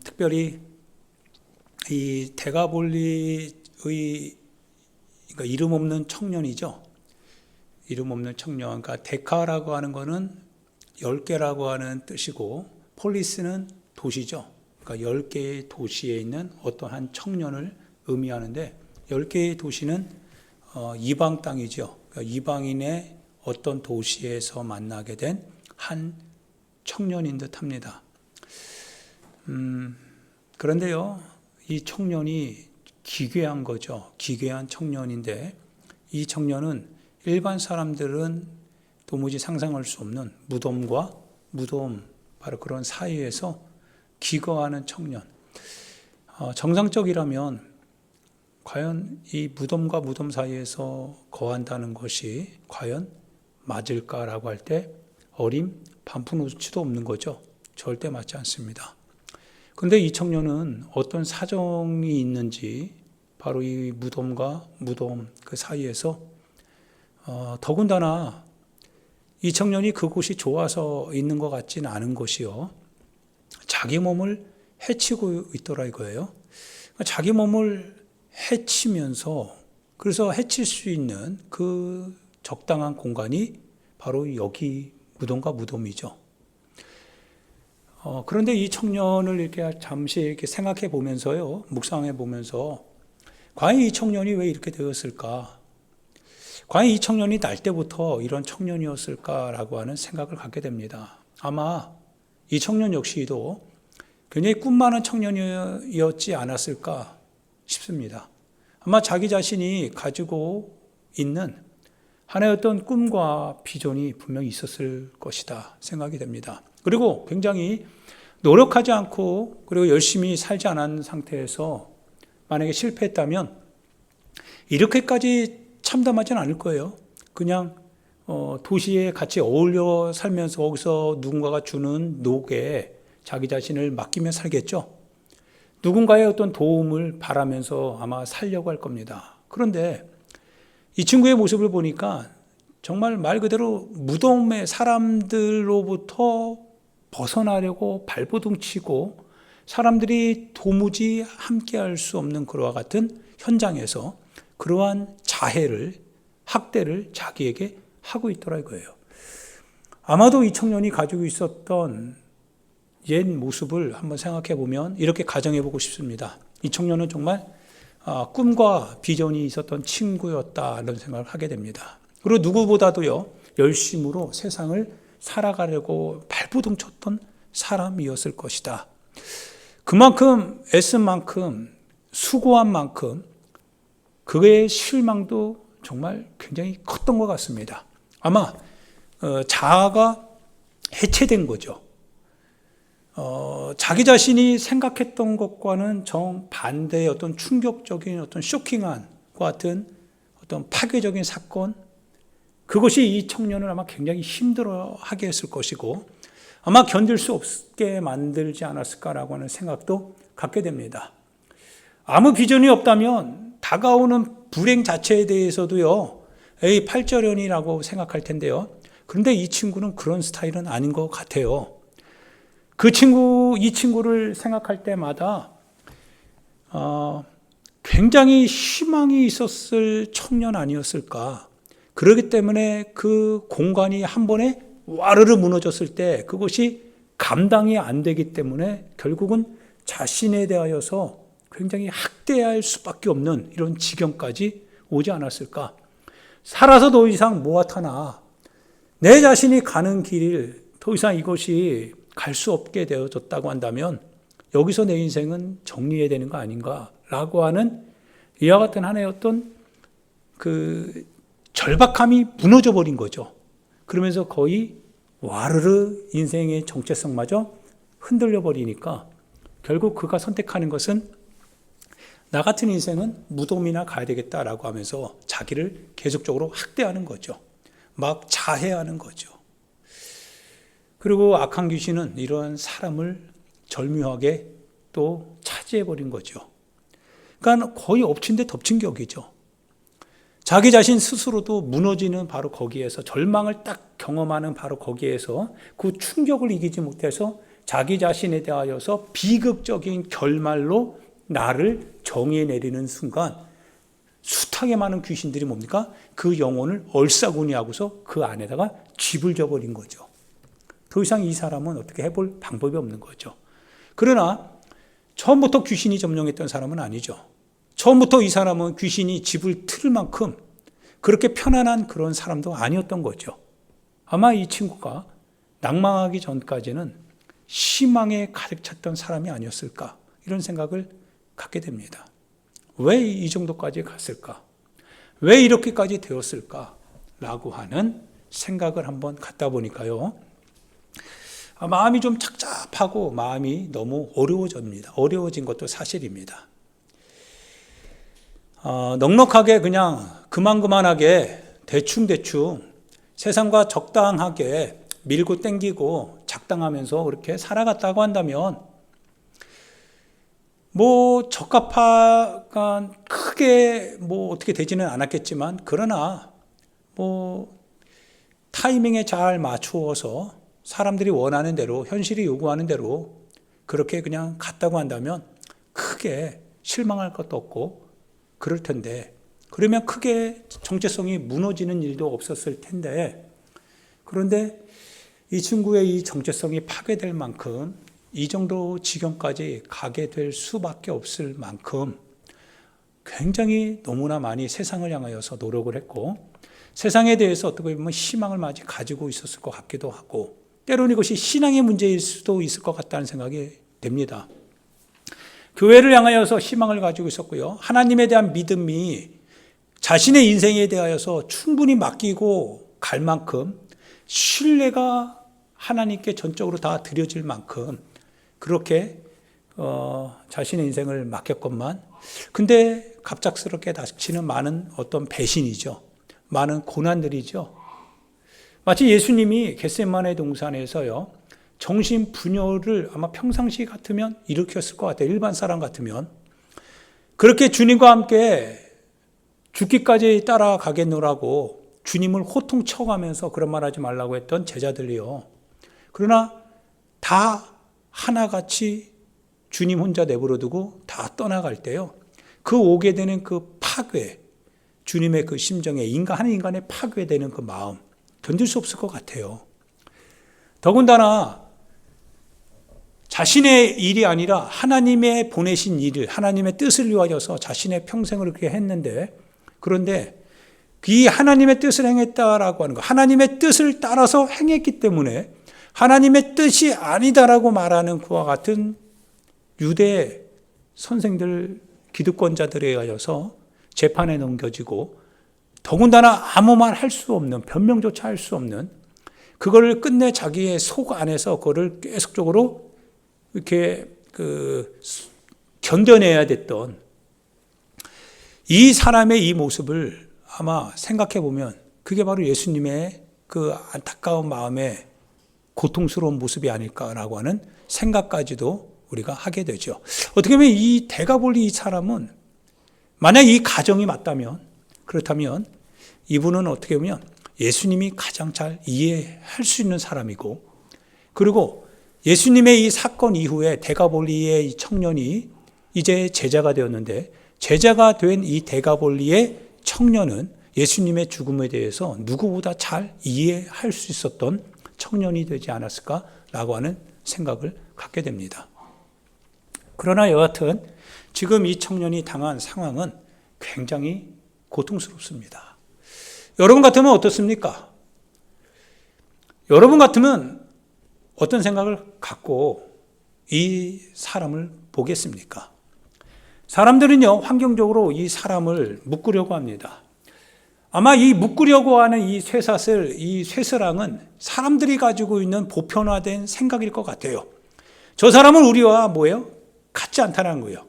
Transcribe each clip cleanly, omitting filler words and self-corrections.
특별히 이 데가볼리의 그러니까 이름 없는 청년이죠. 이름 없는 청년. 그러니까 데카라고 하는 거는 10개라고 하는 뜻이고 폴리스는 도시죠. 그러니까 10개의 도시에 있는 어떤 한 청년을 의미하는데 10개의 도시는 이방 땅이죠. 그러니까 이방인의 어떤 도시에서 만나게 된 한 청년인 듯 합니다. 그런데요, 이 청년이 기괴한 거죠. 기괴한 청년인데 이 청년은 일반 사람들은 도무지 상상할 수 없는 무덤과 무덤, 바로 그런 사이에서 기거하는 청년. 정상적이라면 과연 이 무덤과 무덤 사이에서 거한다는 것이 과연 맞을까라고 할 때 어림 반푼오치도 없는 거죠. 절대 맞지 않습니다. 그런데 이 청년은 어떤 사정이 있는지 바로 이 무덤과 무덤 그 사이에서 더군다나 이 청년이 그곳이 좋아서 있는 것 같지는 않은 것이요. 자기 몸을 해치고 있더라 이거예요. 자기 몸을 해치면서 그래서 해칠 수 있는 그 적당한 공간이 바로 여기 무덤과 무덤이죠. 그런데 이 청년을 이렇게 잠시 이렇게 생각해 보면서요, 묵상해 보면서 과연 이 청년이 왜 이렇게 되었을까? 과연 이 청년이 날 때부터 이런 청년이었을까라고 하는 생각을 갖게 됩니다. 아마 이 청년 역시도 굉장히 꿈 많은 청년이었지 않았을까 싶습니다. 아마 자기 자신이 가지고 있는 하나의 어떤 꿈과 비전이 분명히 있었을 것이다 생각이 됩니다. 그리고 굉장히 노력하지 않고 그리고 열심히 살지 않은 상태에서 만약에 실패했다면 이렇게까지 참담하지는 않을 거예요. 그냥 도시에 같이 어울려 살면서 거기서 누군가가 주는 녹에 자기 자신을 맡기며 살겠죠. 누군가의 어떤 도움을 바라면서 아마 살려고 할 겁니다. 그런데 이 친구의 모습을 보니까 정말 말 그대로 무덤의 사람들로부터 벗어나려고 발버둥 치고 사람들이 도무지 함께할 수 없는 그와 같은 현장에서 그러한 자해를, 학대를 자기에게 하고 있더라 이거예요. 아마도 이 청년이 가지고 있었던 옛 모습을 한번 생각해 보면 이렇게 가정해 보고 싶습니다. 이 청년은 정말 꿈과 비전이 있었던 친구였다 이런 생각을 하게 됩니다. 그리고 누구보다도요 열심으로 세상을 살아가려고 발버둥 쳤던 사람이었을 것이다. 그만큼 애쓴 만큼 수고한 만큼 그의 실망도 정말 굉장히 컸던 것 같습니다. 아마 자아가 해체된 거죠. 자기 자신이 생각했던 것과는 정반대의 어떤 충격적인 어떤 쇼킹한 것 같은 어떤 파괴적인 사건, 그것이 이 청년을 아마 굉장히 힘들어하게 했을 것이고 아마 견딜 수 없게 만들지 않았을까라고 하는 생각도 갖게 됩니다. 아무 비전이 없다면 다가오는 불행 자체에 대해서도요, 에이 팔자련이라고 생각할 텐데요. 그런데 이 친구는 그런 스타일은 아닌 것 같아요. 이 친구를 생각할 때마다 굉장히 희망이 있었을 청년 아니었을까. 그렇기 때문에 그 공간이 한 번에 와르르 무너졌을 때 그것이 감당이 안 되기 때문에 결국은 자신에 대하여서 굉장히 학대할 수밖에 없는 이런 지경까지 오지 않았을까. 살아서 더 이상 뭐하타나 내 자신이 가는 길 더 이상 이것이 갈 수 없게 되어졌다고 한다면 여기서 내 인생은 정리해야 되는 거 아닌가라고 하는 이와 같은 하나의 어떤 그 절박함이 무너져 버린 거죠. 그러면서 거의 와르르 인생의 정체성마저 흔들려 버리니까 결국 그가 선택하는 것은 나 같은 인생은 무덤이나 가야 되겠다라고 하면서 자기를 계속적으로 학대하는 거죠. 막 자해하는 거죠. 그리고 악한 귀신은 이런 사람을 절묘하게 또 차지해버린 거죠. 그러니까 거의 엎친 데 덮친 격이죠. 자기 자신 스스로도 무너지는 바로 거기에서 절망을 딱 경험하는 바로 거기에서 그 충격을 이기지 못해서 자기 자신에 대하여서 비극적인 결말로 나를 정의해 내리는 순간 숱하게 많은 귀신들이 뭡니까? 그 영혼을 얼싸구니 하고서 그 안에다가 집을 져버린 거죠. 더 이상 이 사람은 어떻게 해볼 방법이 없는 거죠. 그러나 처음부터 귀신이 점령했던 사람은 아니죠. 처음부터 이 사람은 귀신이 집을 틀 만큼 그렇게 편안한 그런 사람도 아니었던 거죠. 아마 이 친구가 낭망하기 전까지는 희망에 가득 찼던 사람이 아니었을까, 이런 생각을 갖게 됩니다. 왜 이 정도까지 갔을까? 왜 이렇게까지 되었을까? 라고 하는 생각을 한번 갖다 보니까요, 마음이 좀 착잡하고 마음이 너무 어려워집니다. 어려워진 것도 사실입니다. 넉넉하게 그냥 그만하게 대충 세상과 적당하게 밀고 땡기고 작당하면서 그렇게 살아갔다고 한다면 뭐 적합한 크게 뭐 어떻게 되지는 않았겠지만, 그러나 뭐 타이밍에 잘 맞추어서 사람들이 원하는 대로, 현실이 요구하는 대로 그렇게 그냥 갔다고 한다면 크게 실망할 것도 없고 그럴 텐데, 그러면 크게 정체성이 무너지는 일도 없었을 텐데, 그런데 이 친구의 이 정체성이 파괴될 만큼 이 정도 지경까지 가게 될 수밖에 없을 만큼 굉장히 너무나 많이 세상을 향하여서 노력을 했고, 세상에 대해서 어떻게 보면 희망을 많이 가지고 있었을 것 같기도 하고, 때로는 이것이 신앙의 문제일 수도 있을 것 같다는 생각이 됩니다. 교회를 향하여서 희망을 가지고 있었고요, 하나님에 대한 믿음이 자신의 인생에 대하여서 충분히 맡기고 갈 만큼 신뢰가 하나님께 전적으로 다 드려질 만큼 그렇게 자신의 인생을 맡겼건만, 근데 갑작스럽게 닥치는 많은 어떤 배신이죠. 많은 고난들이죠. 마치 예수님이 겟세마네 동산에서요, 정신분열을 아마 평상시 같으면 일으켰을 것 같아요. 일반 사람 같으면. 그렇게 주님과 함께 죽기까지 따라가겠노라고 주님을 호통쳐가면서 그런 말 하지 말라고 했던 제자들이요, 그러나 다 하나같이 주님 혼자 내버려 두고 다 떠나갈 때요, 그 오게 되는 그 파괴, 주님의 그 심정에 한 인간의 파괴되는 그 마음, 견딜 수 없을 것 같아요. 더군다나 자신의 일이 아니라 하나님의 보내신 일을, 하나님의 뜻을 위하여서 자신의 평생을 그렇게 했는데, 그런데 이 하나님의 뜻을 행했다라고 하는 것, 하나님의 뜻을 따라서 행했기 때문에 하나님의 뜻이 아니다라고 말하는 그와 같은 유대 선생들, 기득권자들에 의하여서 재판에 넘겨지고, 더군다나 아무 말 할 수 없는, 변명조차 할 수 없는, 그거를 끝내 자기의 속 안에서 그거를 계속적으로 이렇게 견뎌내야 됐던 이 사람의 이 모습을 아마 생각해 보면 그게 바로 예수님의 그 안타까운 마음의 고통스러운 모습이 아닐까라고 하는 생각까지도 우리가 하게 되죠. 어떻게 보면 이 데가볼리 이 사람은, 만약 이 가정이 맞다면, 그렇다면 이분은 어떻게 보면 예수님이 가장 잘 이해할 수 있는 사람이고, 그리고 예수님의 이 사건 이후에 데가볼리의 이 청년이 이제 제자가 되었는데, 제자가 된 이 데가볼리의 청년은 예수님의 죽음에 대해서 누구보다 잘 이해할 수 있었던 청년이 되지 않았을까라고 하는 생각을 갖게 됩니다. 그러나 여하튼 지금 이 청년이 당한 상황은 굉장히 고통스럽습니다. 여러분 같으면 어떻습니까? 여러분 같으면 어떤 생각을 갖고 이 사람을 보겠습니까? 사람들은요, 환경적으로 이 사람을 묶으려고 합니다. 아마 이 묶으려고 하는 이 쇠사슬, 이 쇠사랑은 사람들이 가지고 있는 보편화된 생각일 것 같아요. 저 사람은 우리와 뭐예요? 같지 않다는 거예요.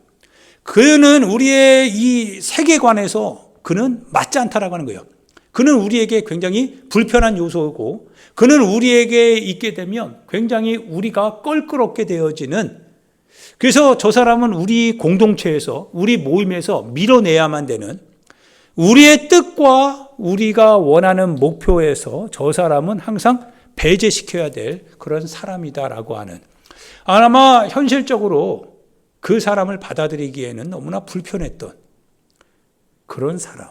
그는 우리의 이 세계관에서 그는 맞지 않다라고 하는 거예요. 그는 우리에게 굉장히 불편한 요소고, 그는 우리에게 있게 되면 굉장히 우리가 껄끄럽게 되어지는, 그래서 저 사람은 우리 공동체에서, 우리 모임에서 밀어내야만 되는, 우리의 뜻과 우리가 원하는 목표에서 저 사람은 항상 배제시켜야 될 그런 사람이다라고 하는, 아마 현실적으로 그 사람을 받아들이기에는 너무나 불편했던 그런 사람.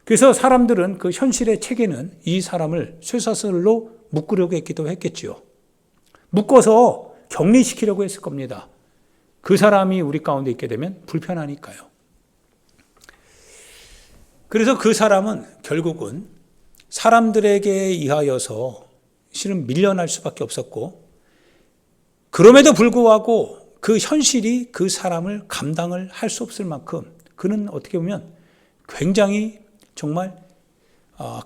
그래서 사람들은 그 현실의 체계는 이 사람을 쇠사슬로 묶으려고 했기도 했겠지요. 묶어서 격리시키려고 했을 겁니다. 그 사람이 우리 가운데 있게 되면 불편하니까요. 그래서 그 사람은 결국은 사람들에게 의하여서 실은 밀려날 수밖에 없었고, 그럼에도 불구하고 그 현실이 그 사람을 감당을 할 수 없을 만큼 그는 어떻게 보면 굉장히 정말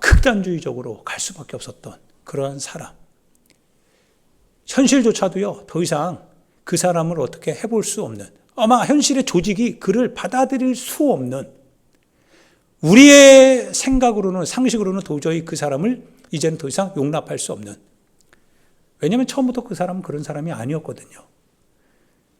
극단주의적으로 갈 수밖에 없었던 그러한 사람. 현실조차도요, 더 이상 그 사람을 어떻게 해볼 수 없는, 아마 현실의 조직이 그를 받아들일 수 없는, 우리의 생각으로는, 상식으로는 도저히 그 사람을 이제는 더 이상 용납할 수 없는. 왜냐하면 처음부터 그 사람은 그런 사람이 아니었거든요.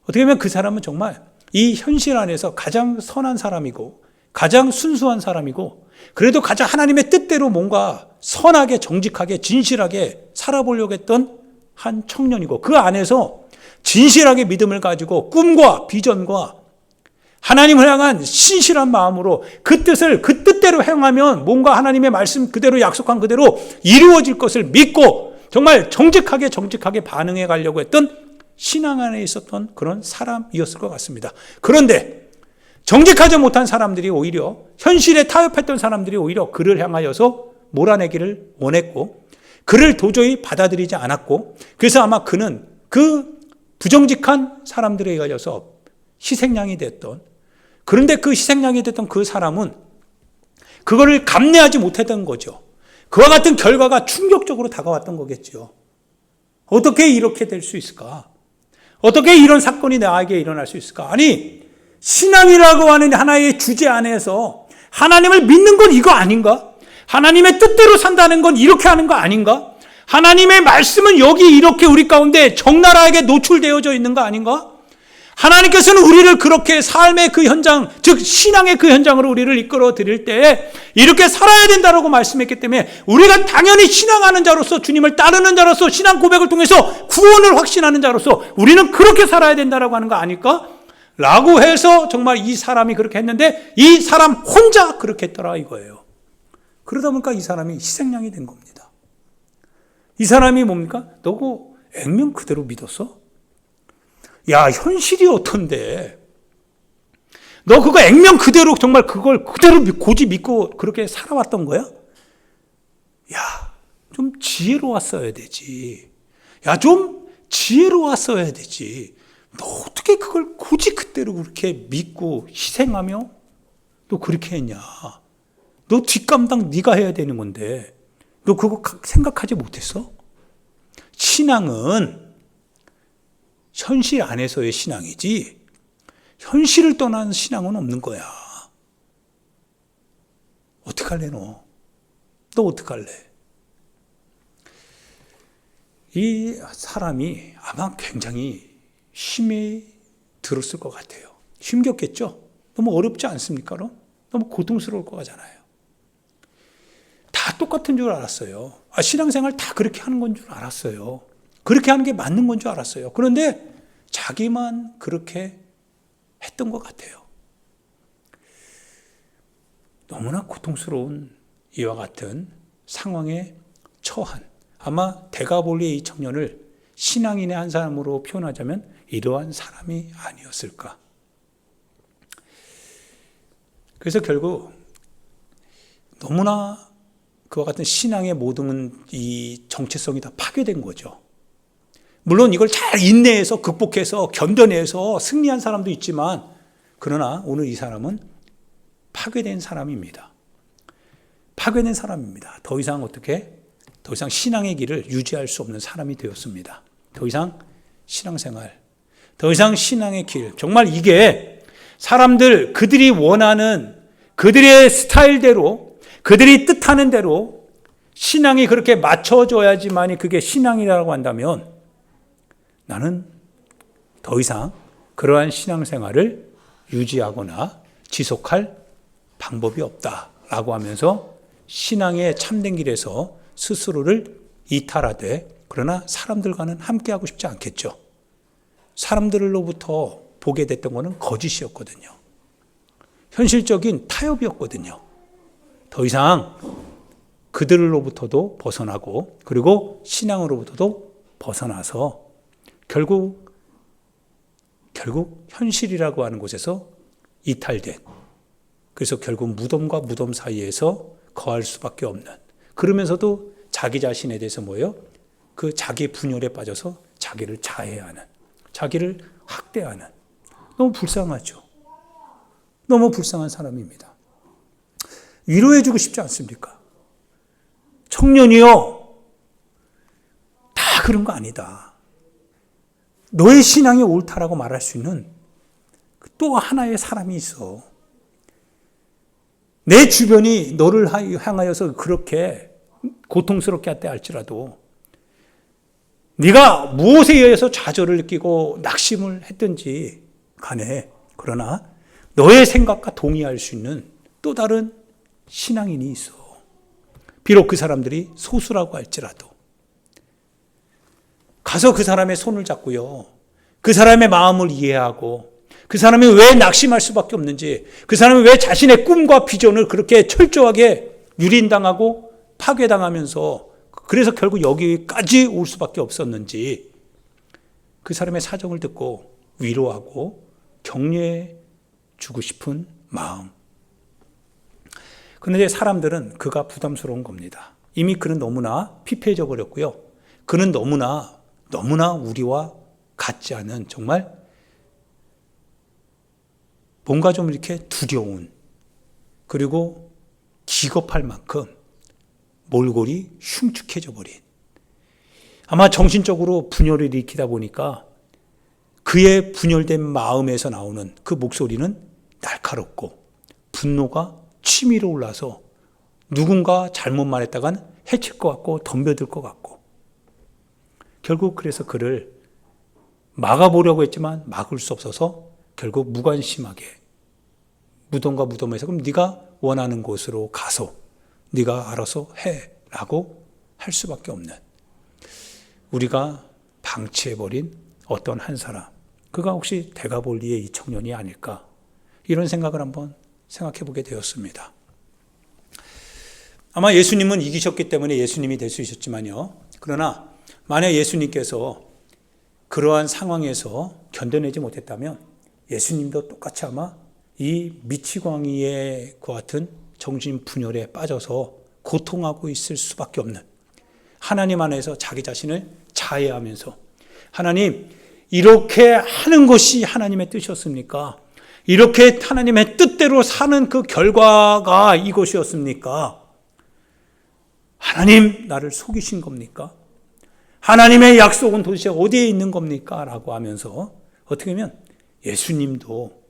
어떻게 보면 그 사람은 정말 이 현실 안에서 가장 선한 사람이고 가장 순수한 사람이고, 그래도 가장 하나님의 뜻대로 뭔가 선하게, 정직하게, 진실하게 살아보려고 했던 한 청년이고, 그 안에서 진실하게 믿음을 가지고 꿈과 비전과 하나님을 향한 신실한 마음으로 그 뜻을 그 뜻대로 행하면 뭔가 하나님의 말씀 그대로, 약속한 그대로 이루어질 것을 믿고 정말 정직하게 반응해 가려고 했던 신앙 안에 있었던 그런 사람이었을 것 같습니다. 그런데 정직하지 못한 사람들이 오히려, 현실에 타협했던 사람들이 오히려 그를 향하여서 몰아내기를 원했고, 그를 도저히 받아들이지 않았고, 그래서 아마 그는 그 부정직한 사람들에 의하여서 희생양이 됐던, 그런데 그 희생양이 됐던 그 사람은 그거를 감내하지 못했던 거죠. 그와 같은 결과가 충격적으로 다가왔던 거겠죠. 어떻게 이렇게 될 수 있을까? 어떻게 이런 사건이 나에게 일어날 수 있을까? 아니, 신앙이라고 하는 하나의 주제 안에서 하나님을 믿는 건 이거 아닌가? 하나님의 뜻대로 산다는 건 이렇게 하는 거 아닌가? 하나님의 말씀은 여기 이렇게 우리 가운데 적나라하게 노출되어져 있는 거 아닌가? 하나님께서는 우리를 그렇게 삶의 그 현장, 즉 신앙의 그 현장으로 우리를 이끌어 드릴 때 이렇게 살아야 된다라고 말씀했기 때문에 우리가 당연히 신앙하는 자로서, 주님을 따르는 자로서, 신앙 고백을 통해서 구원을 확신하는 자로서 우리는 그렇게 살아야 된다라고 하는 거 아닐까? 라고 해서 정말 이 사람이 그렇게 했는데 이 사람 혼자 그렇게 했더라 이거예요. 그러다 보니까 이 사람이 희생양이 된 겁니다. 이 사람이 뭡니까? 너 그거 액면 그대로 믿었어? 야, 현실이 어떤데? 너 그거 액면 그대로, 정말 그걸 그대로 고지 믿고 그렇게 살아왔던 거야? 야, 좀 지혜로웠어야 되지. 야, 좀 지혜로웠어야 되지. 너 어떻게 그걸 고지 그대로 그렇게 믿고 희생하며 너 그렇게 했냐? 너 뒷감당 네가 해야 되는 건데 너 그거 생각하지 못했어? 신앙은 현실 안에서의 신앙이지 현실을 떠난 신앙은 없는 거야. 어떡할래 너? 너 어떡할래? 이 사람이 아마 굉장히 힘이 들었을 것 같아요. 힘겹겠죠? 너무 어렵지 않습니까? 너무 고통스러울 것 같잖아요. 다 똑같은 줄 알았어요. 신앙생활 다 그렇게 하는 건 줄 알았어요. 그렇게 하는 게 맞는 건 줄 알았어요. 그런데 자기만 그렇게 했던 것 같아요. 너무나 고통스러운 이와 같은 상황에 처한, 아마 데가볼리의 이 청년을 신앙인의 한 사람으로 표현하자면 이러한 사람이 아니었을까. 그래서 결국 너무나 그와 같은 신앙의 모든 이 정체성이 다 파괴된 거죠. 물론 이걸 잘 인내해서 극복해서 견뎌내서 승리한 사람도 있지만, 그러나 오늘 이 사람은 파괴된 사람입니다. 파괴된 사람입니다. 더 이상 신앙의 길을 유지할 수 없는 사람이 되었습니다. 더 이상 신앙생활, 더 이상 신앙의 길, 정말 이게 사람들 그들이 원하는 그들의 스타일대로, 그들이 뜻하는 대로 신앙이 그렇게 맞춰져야지만이 그게 신앙이라고 한다면 나는 더 이상 그러한 신앙생활을 유지하거나 지속할 방법이 없다라고 하면서 신앙의 참된 길에서 스스로를 이탈하되, 그러나 사람들과는 함께하고 싶지 않겠죠. 사람들로부터 보게 됐던 것은 거짓이었거든요. 현실적인 타협이었거든요. 더 이상 그들로부터도 벗어나고 그리고 신앙으로부터도 벗어나서 결국 현실이라고 하는 곳에서 이탈된, 그래서 결국 무덤과 무덤 사이에서 거할 수밖에 없는, 그러면서도 자기 자신에 대해서 뭐예요? 그 자기 분열에 빠져서 자기를 자해하는, 자기를 학대하는, 너무 불쌍하죠. 너무 불쌍한 사람입니다. 위로해주고 싶지 않습니까? 청년이요, 다 그런 거 아니다. 너의 신앙이 옳다라고 말할 수 있는 또 하나의 사람이 있어. 내 주변이 너를 향하여서 그렇게 고통스럽게 했다 할지라도 네가 무엇에 의해서 좌절을 느끼고 낙심을 했든지 간에, 그러나 너의 생각과 동의할 수 있는 또 다른 신앙인이 있어. 비록 그 사람들이 소수라고 할지라도 가서 그 사람의 손을 잡고요, 그 사람의 마음을 이해하고 그 사람이 왜 낙심할 수밖에 없는지, 그 사람이 왜 자신의 꿈과 비전을 그렇게 철저하게 유린당하고 파괴당하면서 그래서 결국 여기까지 올 수밖에 없었는지, 그 사람의 사정을 듣고 위로하고 격려해 주고 싶은 마음. 그런데 사람들은 그가 부담스러운 겁니다. 이미 그는 너무나 피폐해져 버렸고요. 그는 너무나 우리와 같지 않은, 정말 뭔가 좀 이렇게 두려운, 그리고 기겁할 만큼 몰골이 흉측해져 버린, 아마 정신적으로 분열을 일으키다 보니까 그의 분열된 마음에서 나오는 그 목소리는 날카롭고 분노가 치밀어 올라서 누군가 잘못 말했다간 해칠 것 같고 덤벼들 것 같고, 결국 그래서 그를 막아보려고 했지만 막을 수 없어서 결국 무관심하게 무덤과 무덤에서 그럼 네가 원하는 곳으로 가서 네가 알아서 해라고 할 수밖에 없는, 우리가 방치해버린 어떤 한 사람, 그가 혹시 대가볼리의 이 청년이 아닐까, 이런 생각을 한번 생각해 보게 되었습니다. 아마 예수님은 이기셨기 때문에 예수님이 될 수 있었지만요, 그러나 만약 예수님께서 그러한 상황에서 견뎌내지 못했다면 예수님도 똑같이 아마 이 미치광이의 그 같은 정신분열에 빠져서 고통하고 있을 수밖에 없는, 하나님 안에서 자기 자신을 자해하면서 하나님, 이렇게 하는 것이 하나님의 뜻이었습니까? 이렇게 하나님의 뜻대로 사는 그 결과가 이것이었습니까? 하나님, 나를 속이신 겁니까? 하나님의 약속은 도대체 어디에 있는 겁니까? 라고 하면서 어떻게 보면 예수님도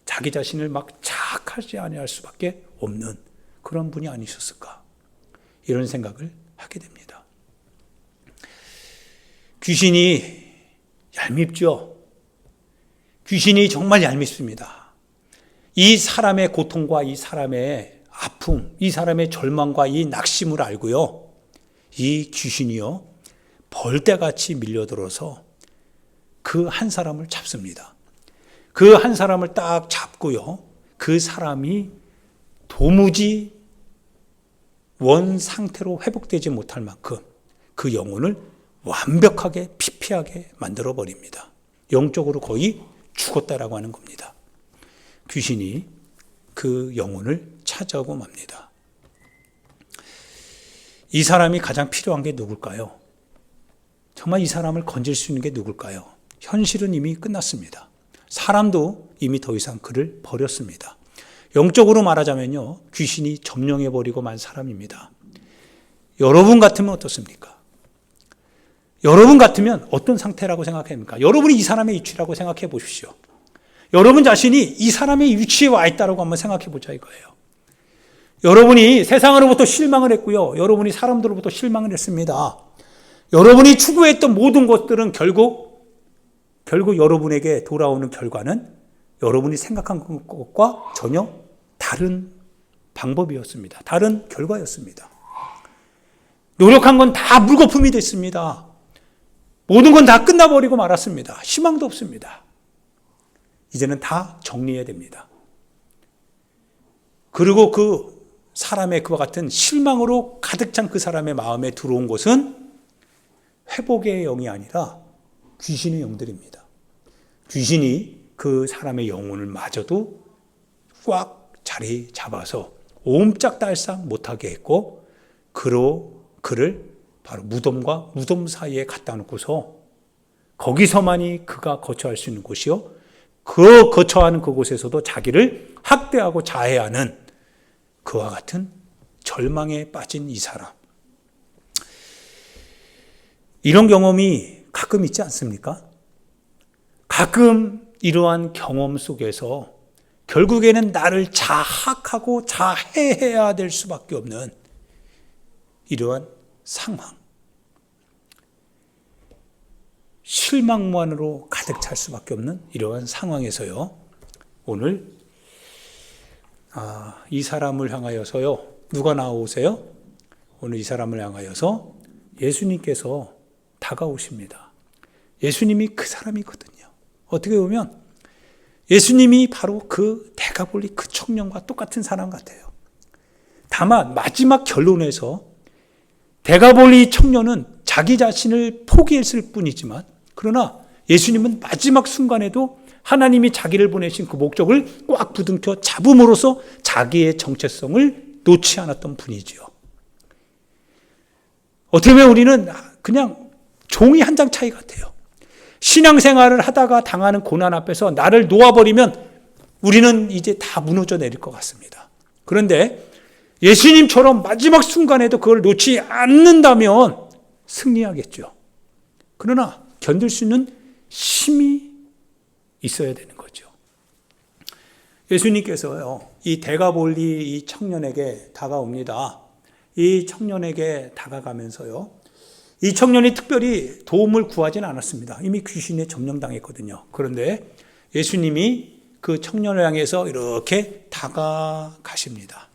자기 자신을 막 자학하지 아니할 수밖에 없는 그런 분이 아니셨을까, 이런 생각을 하게 됩니다. 귀신이 얄밉죠. 귀신이 정말 얄밉습니다. 이 사람의 고통과 이 사람의 아픔, 이 사람의 절망과 이 낙심을 알고요, 이 귀신이요 벌떼같이 밀려들어서 그 한 사람을 잡습니다. 그 한 사람을 딱 잡고요, 그 사람이 도무지 원 상태로 회복되지 못할 만큼 그 영혼을 완벽하게 피폐하게 만들어버립니다. 영적으로 거의 죽었다라고 하는 겁니다. 귀신이 그 영혼을 차지하고 맙니다. 이 사람이 가장 필요한 게 누굴까요? 정말 이 사람을 건질 수 있는 게 누굴까요? 현실은 이미 끝났습니다. 사람도 이미 더 이상 그를 버렸습니다. 영적으로 말하자면요, 귀신이 점령해버리고 만 사람입니다. 여러분 같으면 어떻습니까? 여러분 같으면 어떤 상태라고 생각합니까? 여러분이 이 사람의 위치라고 생각해 보십시오. 여러분 자신이 이 사람의 위치에 와 있다고 한번 생각해 보자 이거예요. 여러분이 세상으로부터 실망을 했고요, 여러분이 사람들로부터 실망을 했습니다. 여러분이 추구했던 모든 것들은 결국 여러분에게 돌아오는 결과는 여러분이 생각한 것과 전혀 다른 방법이었습니다. 다른 결과였습니다. 노력한 건 다 물거품이 됐습니다. 모든 건 다 끝나버리고 말았습니다. 희망도 없습니다. 이제는 다 정리해야 됩니다. 그리고 그 사람의 그와 같은 실망으로 가득 찬 그 사람의 마음에 들어온 것은 회복의 영이 아니라 귀신의 영들입니다. 귀신이 그 사람의 영혼을 마저도 꽉 자리 잡아서 옴짝달싹 못하게 했고, 그를 바로 무덤과 무덤 사이에 갖다 놓고서 거기서만이 그가 거처할 수 있는 곳이요, 그 거처하는 그곳에서도 자기를 학대하고 자해하는 그와 같은 절망에 빠진 이 사람. 이런 경험이 가끔 있지 않습니까? 가끔 이러한 경험 속에서 결국에는 나를 자학하고 자해해야 될 수밖에 없는 이러한 상황, 실망만으로 가득 찰 수밖에 없는 이러한 상황에서요, 오늘 이 사람을 향하여서요, 누가 나오세요? 오늘 이 사람을 향하여서 예수님께서 다가오십니다. 예수님이 그 사람이거든요. 어떻게 보면 예수님이 바로 그 대가볼리 그 청년과 똑같은 사람 같아요. 다만 마지막 결론에서 대가볼리 청년은 자기 자신을 포기했을 뿐이지만, 그러나 예수님은 마지막 순간에도 하나님이 자기를 보내신 그 목적을 꽉 부둥켜 잡음으로써 자기의 정체성을 놓지 않았던 분이지요. 어떻게 보면 우리는 그냥 종이 한 장 차이 같아요. 신앙생활을 하다가 당하는 고난 앞에서 나를 놓아버리면 우리는 이제 다 무너져 내릴 것 같습니다. 그런데 예수님처럼 마지막 순간에도 그걸 놓지 않는다면 승리하겠죠. 그러나 견딜 수 있는 힘이 있어야 되는 거죠. 예수님께서요, 이 대가볼리 이 청년에게 다가옵니다. 이 청년에게 다가가면서요, 이 청년이 특별히 도움을 구하지는 않았습니다. 이미 귀신에 점령당했거든요. 그런데 예수님이 그 청년을 향해서 이렇게 다가가십니다.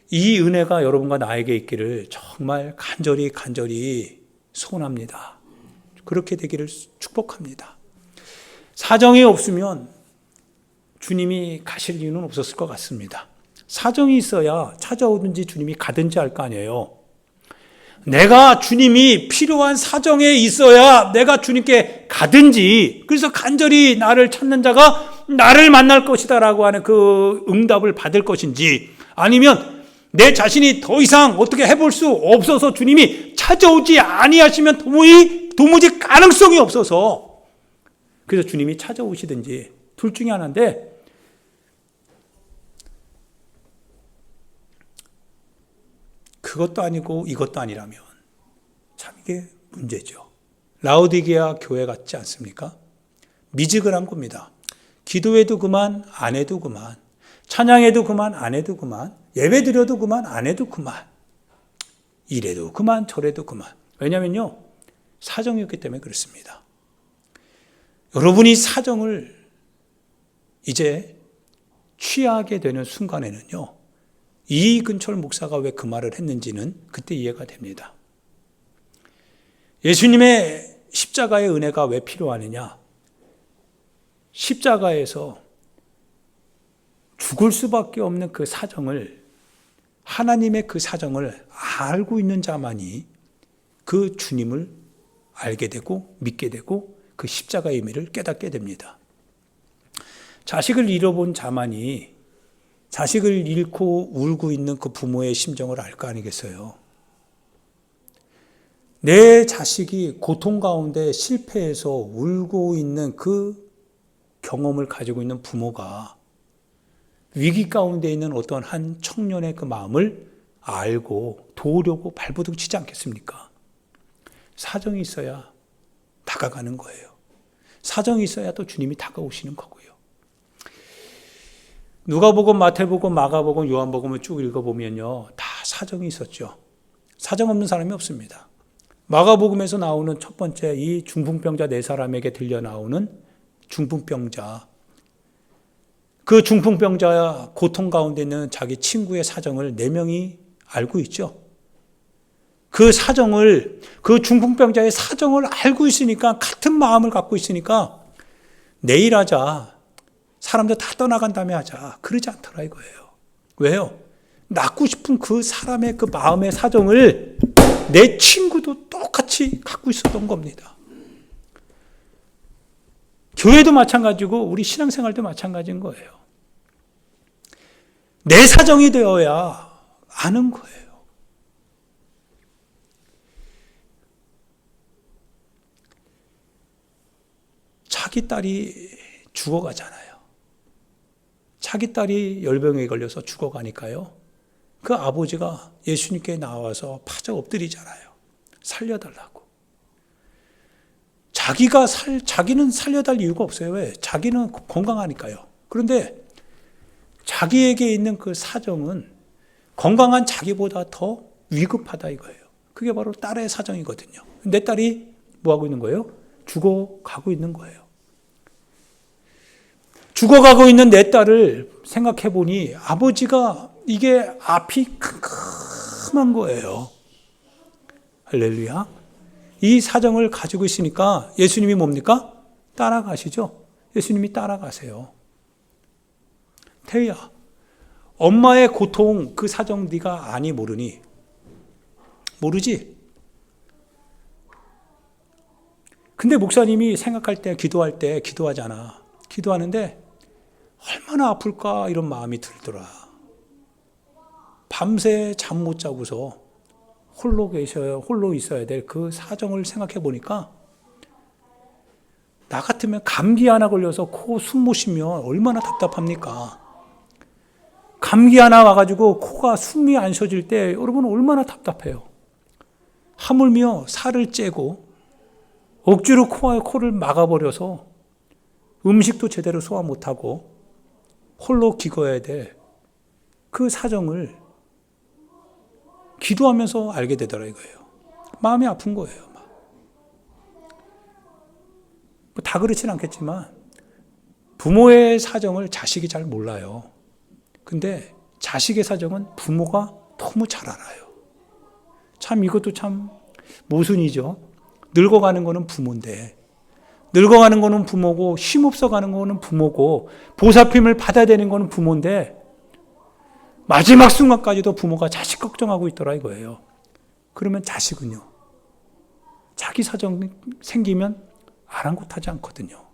이 은혜가 여러분과 나에게 있기를 정말 간절히 소원합니다. 그렇게 되기를 축복합니다. 사정이 없으면 주님이 가실 이유는 없었을 것 같습니다. 사정이 있어야 찾아오든지 주님이 가든지 할 거 아니에요. 내가 주님이 필요한 사정에 있어야 내가 주님께 가든지, 그래서 간절히 나를 찾는 자가 나를 만날 것이다 라고 하는 그 응답을 받을 것인지, 아니면 내 자신이 더 이상 어떻게 해볼 수 없어서 주님이 찾아오지 아니하시면 도무지 가능성이 없어서 그래서 주님이 찾아오시든지, 둘 중에 하나인데, 그것도 아니고 이것도 아니라면 참 이게 문제죠. 라오디게아 교회 같지 않습니까? 미지근한 겁니다. 기도해도 그만, 안 해도 그만, 찬양해도 그만, 안 해도 그만, 예배 드려도 그만, 안 해도 그만, 이래도 그만, 저래도 그만. 왜냐면요, 사정이었기 때문에 그렇습니다. 여러분이 사정을 이제 취하게 되는 순간에는요, 이근철 목사가 왜 그 말을 했는지는 그때 이해가 됩니다. 예수님의 십자가의 은혜가 왜 필요하느냐? 십자가에서 죽을 수밖에 없는 그 사정을, 하나님의 그 사정을 알고 있는 자만이 그 주님을 알게 되고 믿게 되고 그 십자가의 의미를 깨닫게 됩니다. 자식을 잃어본 자만이 자식을 잃고 울고 있는 그 부모의 심정을 알 거 아니겠어요? 내 자식이 고통 가운데 실패해서 울고 있는 그 경험을 가지고 있는 부모가 위기 가운데 있는 어떤 한 청년의 그 마음을 알고 도우려고 발버둥 치지 않겠습니까? 사정이 있어야 다가가는 거예요. 사정이 있어야 또 주님이 다가오시는 거고요. 누가복음, 마태복음, 마가복음, 요한복음을 쭉 읽어보면요, 다 사정이 있었죠. 사정 없는 사람이 없습니다. 마가복음에서 나오는 첫 번째 이 중풍병자 4사람에게 들려 나오는 중풍병자, 그 중풍병자 고통 가운데 있는 자기 친구의 사정을 4명이 알고 있죠. 그 사정을, 그 중풍병자의 사정을 알고 있으니까, 같은 마음을 갖고 있으니까 내일 하자, 사람들 다 떠나간 다음에 하자, 그러지 않더라 이거예요. 왜요? 낳고 싶은 그 사람의 그 마음의 사정을 내 친구도 똑같이 갖고 있었던 겁니다. 교회도 마찬가지고 우리 신앙생활도 마찬가지인 거예요. 내 사정이 되어야 아는 거예요. 자기 딸이 죽어가잖아요. 자기 딸이 열병에 걸려서 죽어가니까요. 그 아버지가 예수님께 나와서 파져 엎드리잖아요. 살려달라고. 자기는 살려달 이유가 없어요. 왜? 자기는 건강하니까요. 그런데 자기에게 있는 그 사정은 건강한 자기보다 더 위급하다 이거예요. 그게 바로 딸의 사정이거든요. 내 딸이 뭐 하고 있는 거예요? 죽어가고 있는 거예요. 죽어가고 있는 내 딸을 생각해 보니 아버지가 이게 앞이 캄캄한 거예요. 할렐루야. 이 사정을 가지고 있으니까 예수님이 뭡니까? 따라가시죠. 예수님이 따라가세요. 태희야, 엄마의 고통, 그 사정 네가 아니 모르니? 모르지? 근데 목사님이 생각할 때, 기도할 때 기도하잖아. 기도하는데 얼마나 아플까 이런 마음이 들더라. 밤새 잠 못 자고서 홀로 있어야 될 그 사정을 생각해 보니까 나 같으면 감기 하나 걸려서 코 숨 못 쉬면 얼마나 답답합니까? 감기 하나 와가지고 코가 숨이 안 쉬어질 때 여러분 얼마나 답답해요. 하물며 살을 째고 억지로 코를 막아버려서 음식도 제대로 소화 못하고 홀로 기거해야 될 그 사정을 기도하면서 알게 되더라 이거예요. 마음이 아픈 거예요. 다 그렇진 않겠지만 부모의 사정을 자식이 잘 몰라요. 근데 자식의 사정은 부모가 너무 잘 알아요. 참 이것도 참 모순이죠. 늙어가는 거는 부모인데, 늙어가는 거는 부모고, 힘없어 가는 거는 부모고, 보살핌을 받아야 되는 거는 부모인데 마지막 순간까지도 부모가 자식 걱정하고 있더라 이거예요. 그러면 자식은요, 자기 사정 생기면 아랑곳하지 않거든요.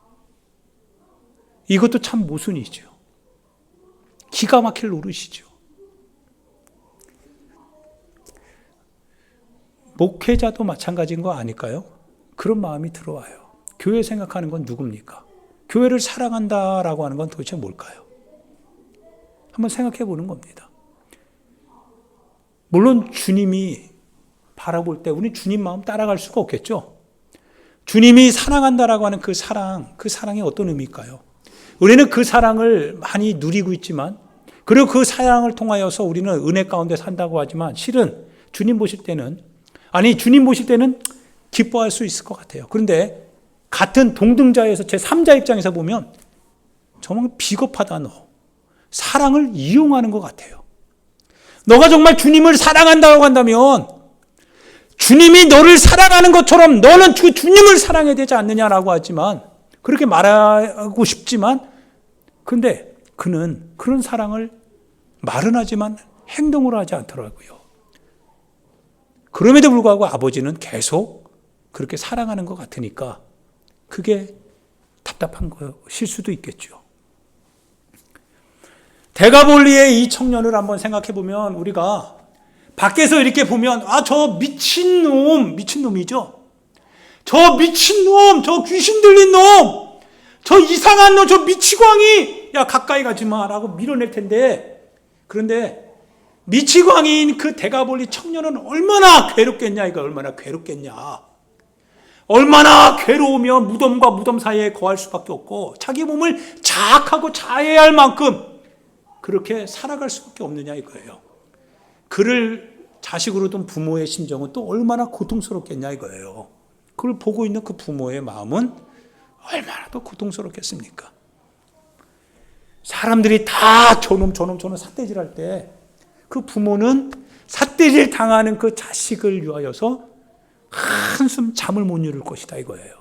이것도 참 모순이죠. 기가 막힐 노릇이죠. 목회자도 마찬가지인 거 아닐까요? 그런 마음이 들어와요. 교회 생각하는 건 누굽니까? 교회를 사랑한다라고 하는 건 도대체 뭘까요? 한번 생각해 보는 겁니다. 물론 주님이 바라볼 때 우리 주님 마음 따라갈 수가 없겠죠. 주님이 사랑한다라고 하는 그 사랑이 어떤 의미일까요? 우리는 그 사랑을 많이 누리고 있지만, 그리고 그 사랑을 통하여서 우리는 은혜 가운데 산다고 하지만, 실은 주님 보실 때는 기뻐할 수 있을 것 같아요. 그런데 같은 동등자에서 제3자 입장에서 보면 정말 비겁하다. 너 사랑을 이용하는 것 같아요. 너가 정말 주님을 사랑한다고 한다면 주님이 너를 사랑하는 것처럼 너는 그 주님을 사랑해야 되지 않느냐라고 하지만, 그렇게 말하고 싶지만, 근데 그는 그런 사랑을 말은 하지만 행동으로 하지 않더라고요. 그럼에도 불구하고 아버지는 계속 그렇게 사랑하는 것 같으니까 그게 답답한 것일 수도 있겠죠. 대가볼리의 이 청년을 한번 생각해 보면, 우리가 밖에서 이렇게 보면 저 미친놈이죠. 저 미친놈, 저 귀신 들린 놈, 저 이상한 놈, 저 미치광이, 야 가까이 가지 마라고 밀어낼 텐데, 그런데 미치광이인 그 대가볼리 청년은 얼마나 괴롭겠냐, 이거 얼마나 괴롭겠냐. 얼마나 괴로우며 무덤과 무덤 사이에 거할 수밖에 없고 자기 몸을 자학하고 자해할 만큼 그렇게 살아갈 수밖에 없느냐 이거예요. 그를 자식으로 둔 부모의 심정은 또 얼마나 고통스럽겠냐 이거예요. 그걸 보고 있는 그 부모의 마음은 얼마나 더 고통스럽겠습니까? 사람들이 다 저놈 삿대질할 때 그 부모는 삿대질 당하는 그 자식을 위하여서 한숨 잠을 못 이룰 것이다 이거예요.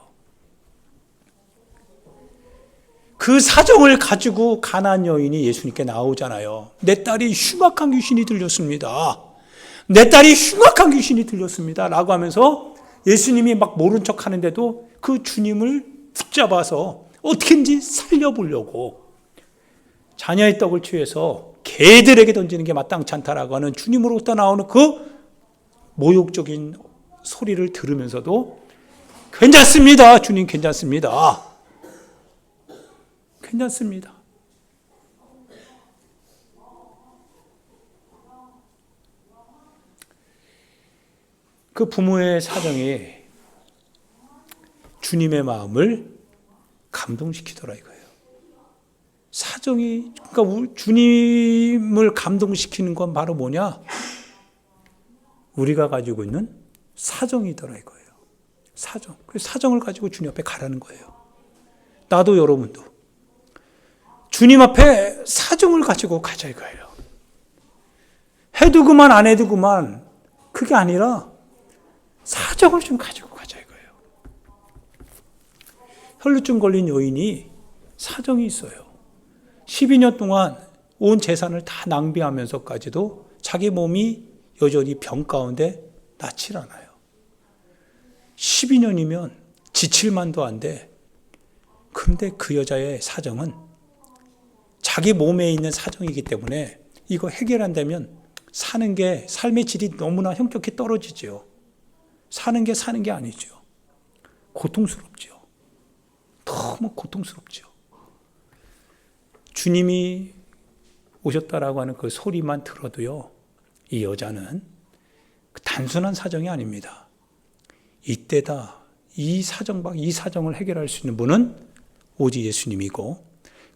그 사정을 가지고 가나안 여인이 예수님께 나오잖아요. 내 딸이 흉악한 귀신이 들렸습니다. 내 딸이 흉악한 귀신이 들렸습니다. 라고 하면서 예수님이 막 모른 척 하는데도 그 주님을 붙잡아서 어떻게든지 살려보려고 자녀의 떡을 취해서 개들에게 던지는 게 마땅치 않다라고 하는 주님으로부터 나오는 그 모욕적인 소리를 들으면서도 괜찮습니다. 주님 괜찮습니다. 괜찮습니다. 그 부모의 사정이 주님의 마음을 감동시키더라 이거예요. 사정이, 그러니까 주님을 감동시키는 건 바로 뭐냐? 우리가 가지고 있는 사정이더라 이거예요. 사정. 그 사정을 가지고 주님 앞에 가라는 거예요. 나도 여러분도 주님 앞에 사정을 가지고 가자 이거예요. 해도 그만 안 해도 그만 그게 아니라 사정을 좀 가지고 가자 이거예요. 혈루증 걸린 여인이 사정이 있어요. 12년 동안 온 재산을 다 낭비하면서까지도 자기 몸이 여전히 병 가운데 낫질 않아요. 12년이면 지칠만도 한데, 그런데 그 여자의 사정은 자기 몸에 있는 사정이기 때문에 이거 해결한다면 사는 게, 삶의 질이 너무나 현격히 떨어지죠. 사는 게 아니죠. 고통스럽죠. 너무 고통스럽죠. 주님이 오셨다라고 하는 그 소리만 들어도요, 이 여자는 단순한 사정이 아닙니다. 이때다. 이 사정을 해결할 수 있는 분은 오직 예수님이고,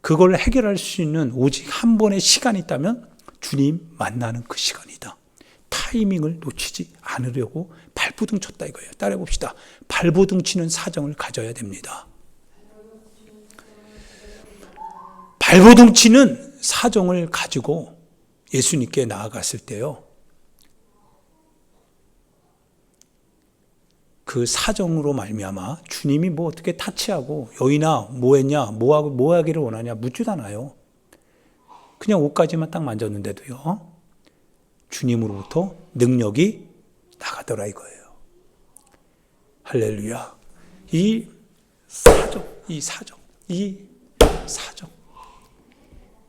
그걸 해결할 수 있는 오직 한 번의 시간이 있다면 주님 만나는 그 시간이다. 타이밍을 놓치지 않으려고 발버둥 쳤다 이거예요. 따라해 봅시다. 발버둥 치는 사정을 가져야 됩니다. 발버둥 치는 사정을 가지고 예수님께 나아갔을 때요, 그 사정으로 말미암아 주님이 뭐 어떻게 타치하고 여인아 뭐 했냐, 뭐 하기를 원하냐 묻지도 않아요. 그냥 옷까지만 딱 만졌는데도요, 주님으로부터 능력이 나가더라 이거예요. 할렐루야.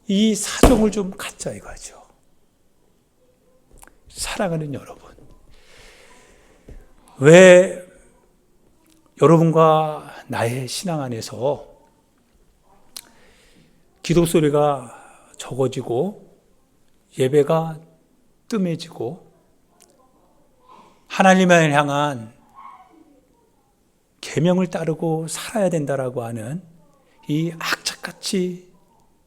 이 사정을 좀 갖자 이거죠. 사랑하는 여러분, 왜 여러분과 나의 신앙 안에서 기도 소리가 적어지고 예배가 뜸해지고 하나님을 향한 계명을 따르고 살아야 된다라고 하는 이 악착같이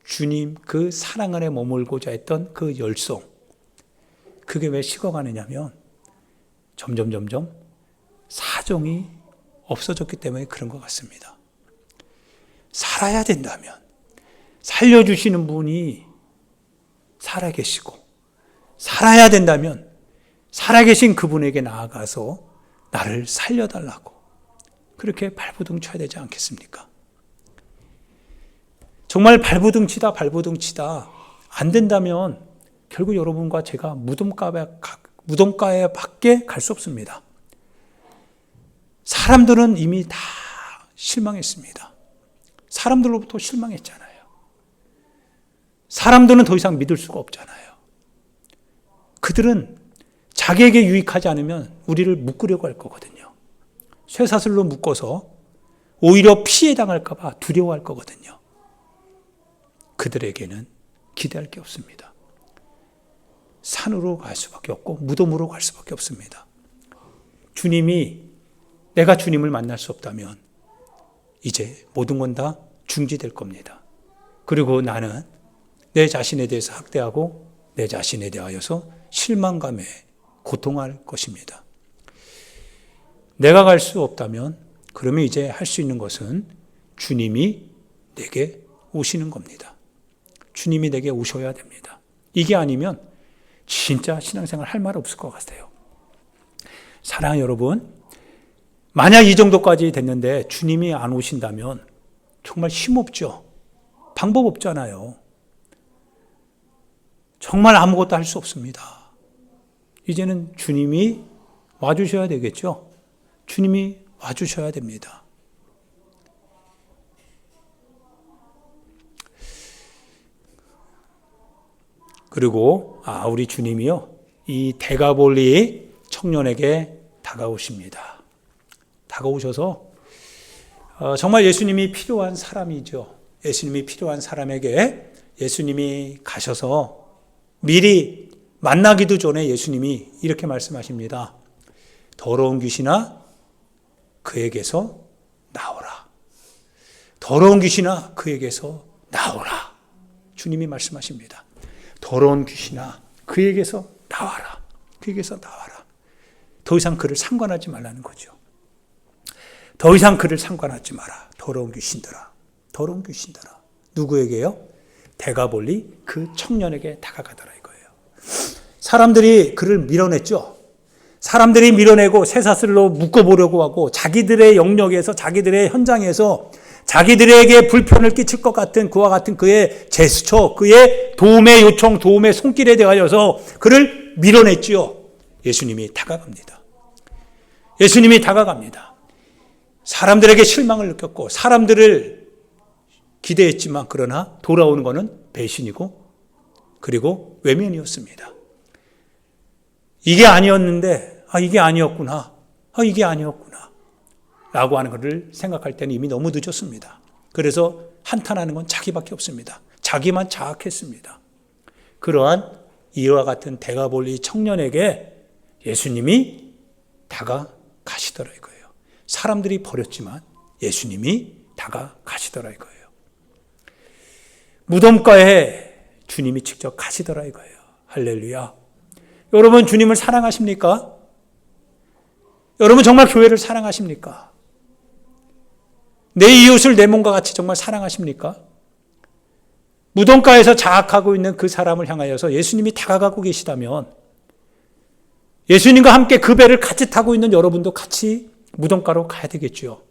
주님 그 사랑 안에 머물고자 했던 그 열성, 그게 왜 식어가느냐면 점점 사정이 없어졌기 때문에 그런 것 같습니다. 살아야 된다면 살려주시는 분이 살아계시고, 살아야 된다면 살아계신 그분에게 나아가서 나를 살려달라고 그렇게 발버둥 쳐야 되지 않겠습니까? 정말 발버둥 치다 안 된다면 결국 여러분과 제가 무덤가에 밖에 갈 수 없습니다. 사람들은 이미 다 실망했습니다. 사람들로부터 실망했잖아요. 사람들은 더 이상 믿을 수가 없잖아요. 그들은 자기에게 유익하지 않으면 우리를 묶으려고 할 거거든요. 쇠사슬로 묶어서 오히려 피해당할까 봐 두려워할 거거든요. 그들에게는 기대할 게 없습니다. 산으로 갈 수밖에 없고 무덤으로 갈 수밖에 없습니다. 내가 주님을 만날 수 없다면 이제 모든 건 다 중지될 겁니다. 그리고 나는 내 자신에 대해서 학대하고 내 자신에 대하여서 실망감에 고통할 것입니다. 내가 갈 수 없다면 그러면 이제 할 수 있는 것은 주님이 내게 오시는 겁니다. 주님이 내게 오셔야 됩니다. 이게 아니면 진짜 신앙생활 할 말 없을 것 같아요. 사랑하는 여러분, 만약 이 정도까지 됐는데 주님이 안 오신다면 정말 힘없죠. 방법 없잖아요. 정말 아무것도 할 수 없습니다. 이제는 주님이 와주셔야 되겠죠. 주님이 와주셔야 됩니다. 그리고 우리 주님이요, 이 대가볼리 청년에게 다가오십니다. 다가오셔서 정말 예수님이 필요한 사람이죠. 예수님이 필요한 사람에게 예수님이 가셔서 미리 만나기도 전에 예수님이 이렇게 말씀하십니다. 더러운 귀신아, 그에게서 나오라. 더러운 귀신아, 그에게서 나오라. 주님이 말씀하십니다. 더러운 귀신아, 그에게서 나와라. 그에게서 나와라. 더 이상 그를 상관하지 말라는 거죠. 더 이상 그를 상관하지 마라. 더러운 귀신들아. 더러운 귀신들아. 누구에게요? 대가볼리 그 청년에게 다가가더라 이거예요. 사람들이 그를 밀어냈죠. 사람들이 밀어내고 쇠사슬로 묶어보려고 하고 자기들의 영역에서, 자기들의 현장에서 자기들에게 불편을 끼칠 것 같은 그와 같은 그의 제스처, 그의 도움의 요청, 도움의 손길에 대하여서 그를 밀어냈지요. 예수님이 다가갑니다. 예수님이 다가갑니다. 사람들에게 실망을 느꼈고 사람들을 기대했지만 그러나 돌아오는 것은 배신이고 그리고 외면이었습니다. 이게 아니었는데 이게 아니었구나. 이게 아니었구나. 라고 하는 것을 생각할 때는 이미 너무 늦었습니다. 그래서 한탄하는 건 자기밖에 없습니다. 자기만 자학했습니다. 그러한 이와 같은 대가볼리 청년에게 예수님이 다가가시더라 이거예요. 사람들이 버렸지만 예수님이 다가가시더라 이거예요. 무덤가에 주님이 직접 가시더라 이거예요. 할렐루야. 여러분 주님을 사랑하십니까? 여러분 정말 교회를 사랑하십니까? 내 이웃을 내 몸과 같이 정말 사랑하십니까? 무덤가에서 자학하고 있는 그 사람을 향하여서 예수님이 다가가고 계시다면 예수님과 함께 그 배를 같이 타고 있는 여러분도 같이 무덤가로 가야 되겠죠.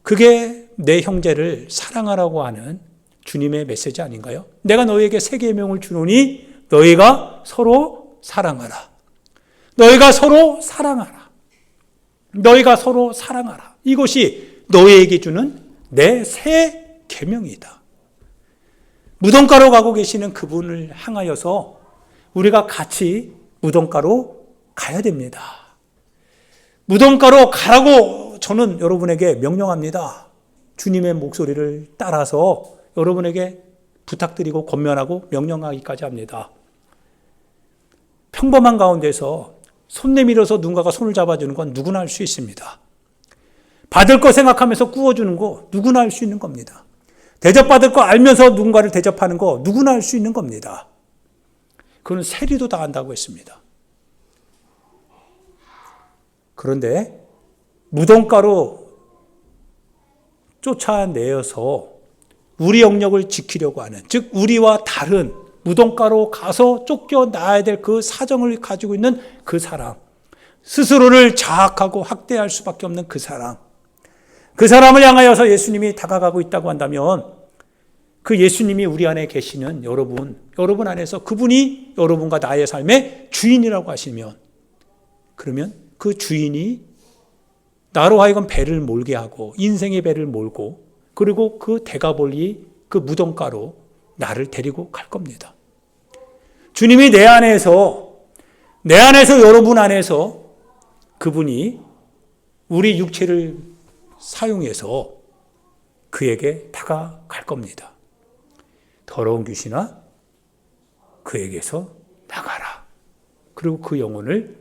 그게 내 형제를 사랑하라고 하는 주님의 메시지 아닌가요? 내가 너희에게 새 계명을 주노니 너희가 서로 사랑하라. 너희가 서로 사랑하라. 너희가 서로 사랑하라. 이것이 너희에게 주는 내 새 계명이다. 무덤가로 가고 계시는 그분을 향하여서 우리가 같이 무덤가로 가야 됩니다. 무덤가로 가라고 저는 여러분에게 명령합니다. 주님의 목소리를 따라서 여러분에게 부탁드리고 권면하고 명령하기까지 합니다. 평범한 가운데서 손 내밀어서 누군가가 손을 잡아주는 건 누구나 할 수 있습니다. 받을 거 생각하면서 구워주는 거 누구나 할 수 있는 겁니다. 대접받을 거 알면서 누군가를 대접하는 거 누구나 할 수 있는 겁니다. 그건 세리도 다 한다고 했습니다. 그런데 무덤가로 쫓아내어서 우리 영역을 지키려고 하는, 즉 우리와 다른 무덤가로 가서 쫓겨나야 될 그 사정을 가지고 있는 그 사람, 스스로를 자학하고 학대할 수밖에 없는 그 사람, 그 사람을 향하여서 예수님이 다가가고 있다고 한다면 그 예수님이 우리 안에 계시는 여러분 안에서 그분이 여러분과 나의 삶의 주인이라고 하시면, 그러면 그 주인이 나로 하여금 배를 몰게 하고 인생의 배를 몰고 그리고 그 대가볼리 그 무덤가로 나를 데리고 갈 겁니다. 주님이 내 안에서 여러분 안에서 그분이 우리 육체를 사용해서 그에게 다가갈 겁니다. 더러운 귀신아, 그에게서 나가라. 그리고 그 영혼을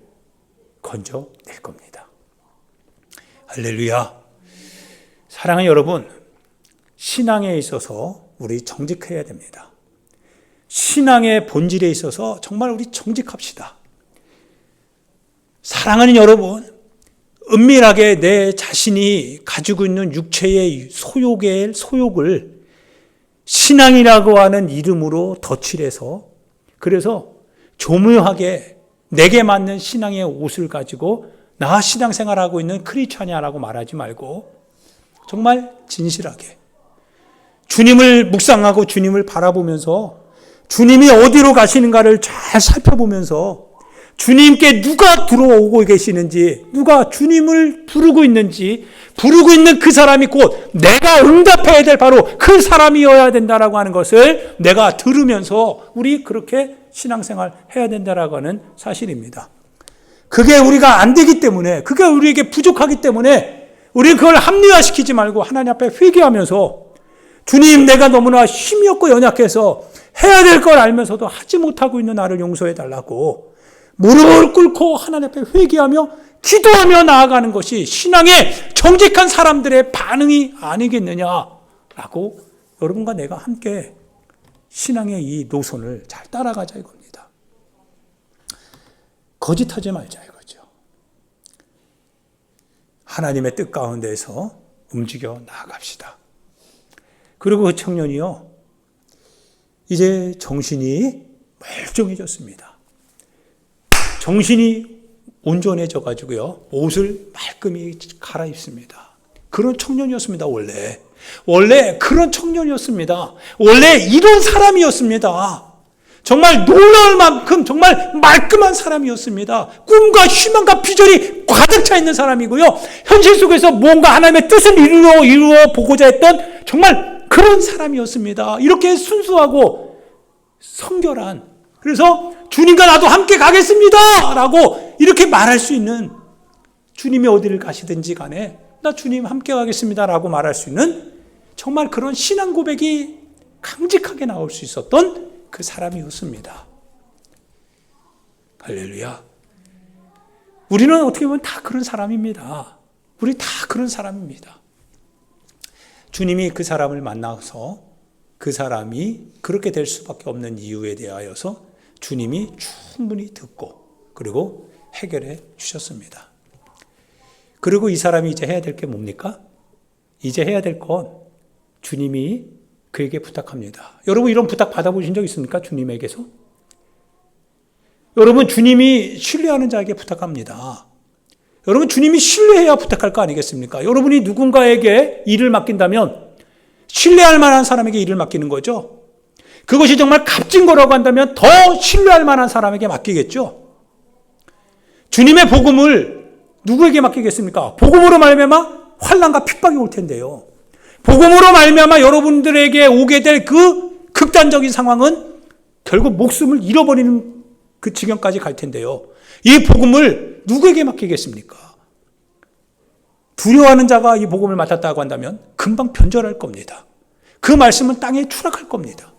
건져낼 겁니다. 할렐루야. 사랑하는 여러분, 신앙에 있어서 우리 정직해야 됩니다. 신앙의 본질에 있어서 정말 우리 정직합시다. 사랑하는 여러분, 은밀하게 내 자신이 가지고 있는 육체의 소욕을 신앙이라고 하는 이름으로 덧칠해서, 그래서 조묘하게 내게 맞는 신앙의 옷을 가지고 나 신앙생활하고 있는 크리스찬이야라고 말하지 말고 정말 진실하게 주님을 묵상하고 주님을 바라보면서 주님이 어디로 가시는가를 잘 살펴보면서 주님께 누가 들어오고 계시는지, 누가 주님을 부르고 있는지, 부르고 있는 그 사람이 곧 내가 응답해야 될 바로 그 사람이어야 된다라고 하는 것을 내가 들으면서 우리 그렇게 신앙생활 해야 된다라고 하는 사실입니다. 그게 우리가 안 되기 때문에, 그게 우리에게 부족하기 때문에 우리 그걸 합리화시키지 말고 하나님 앞에 회개하면서 주님, 내가 너무나 힘이 없고 연약해서 해야 될 걸 알면서도 하지 못하고 있는 나를 용서해 달라고 무릎을 꿇고 하나님 앞에 회개하며 기도하며 나아가는 것이 신앙의 정직한 사람들의 반응이 아니겠느냐라고 여러분과 내가 함께 신앙의 이 노선을 잘 따라가자 이겁니다. 거짓하지 말자 이거죠. 하나님의 뜻 가운데서 움직여 나아갑시다. 그리고 그 청년이요, 이제 정신이 멀쩡해졌습니다. 정신이 온전해져 가지고요, 옷을 말끔히 갈아입습니다. 그런 청년이었습니다. 원래 그런 청년이었습니다. 원래 이런 사람이었습니다. 정말 놀라울 만큼 정말 말끔한 사람이었습니다. 꿈과 희망과 비전이 가득 차 있는 사람이고요, 현실 속에서 뭔가 하나님의 뜻을 이루어 보고자 했던 정말 그런 사람이었습니다. 이렇게 순수하고 성결한, 그래서 주님과 나도 함께 가겠습니다 라고 이렇게 말할 수 있는, 주님이 어디를 가시든지 간에 나 주님 함께 가겠습니다 라고 말할 수 있는 정말 그런 신앙 고백이 강직하게 나올 수 있었던 그 사람이었습니다. 할렐루야. 우리는 어떻게 보면 다 그런 사람입니다. 우리 다 그런 사람입니다. 주님이 그 사람을 만나서 그 사람이 그렇게 될 수밖에 없는 이유에 대하여서 주님이 충분히 듣고 그리고 해결해 주셨습니다. 그리고 이 사람이 이제 해야 될 게 뭡니까? 이제 해야 될 건 주님이 그에게 부탁합니다. 여러분, 이런 부탁 받아보신 적 있습니까? 주님에게서? 여러분, 주님이 신뢰하는 자에게 부탁합니다. 여러분, 주님이 신뢰해야 부탁할 거 아니겠습니까? 여러분이 누군가에게 일을 맡긴다면 신뢰할 만한 사람에게 일을 맡기는 거죠. 그것이 정말 값진 거라고 한다면 더 신뢰할 만한 사람에게 맡기겠죠. 주님의 복음을 누구에게 맡기겠습니까? 복음으로 말미암아 환난과 핍박이 올 텐데요. 복음으로 말미암아 여러분들에게 오게 될 그 극단적인 상황은 결국 목숨을 잃어버리는 그 지경까지 갈 텐데요. 이 복음을 누구에게 맡기겠습니까? 두려워하는 자가 이 복음을 맡았다고 한다면 금방 변절할 겁니다. 그 말씀은 땅에 추락할 겁니다.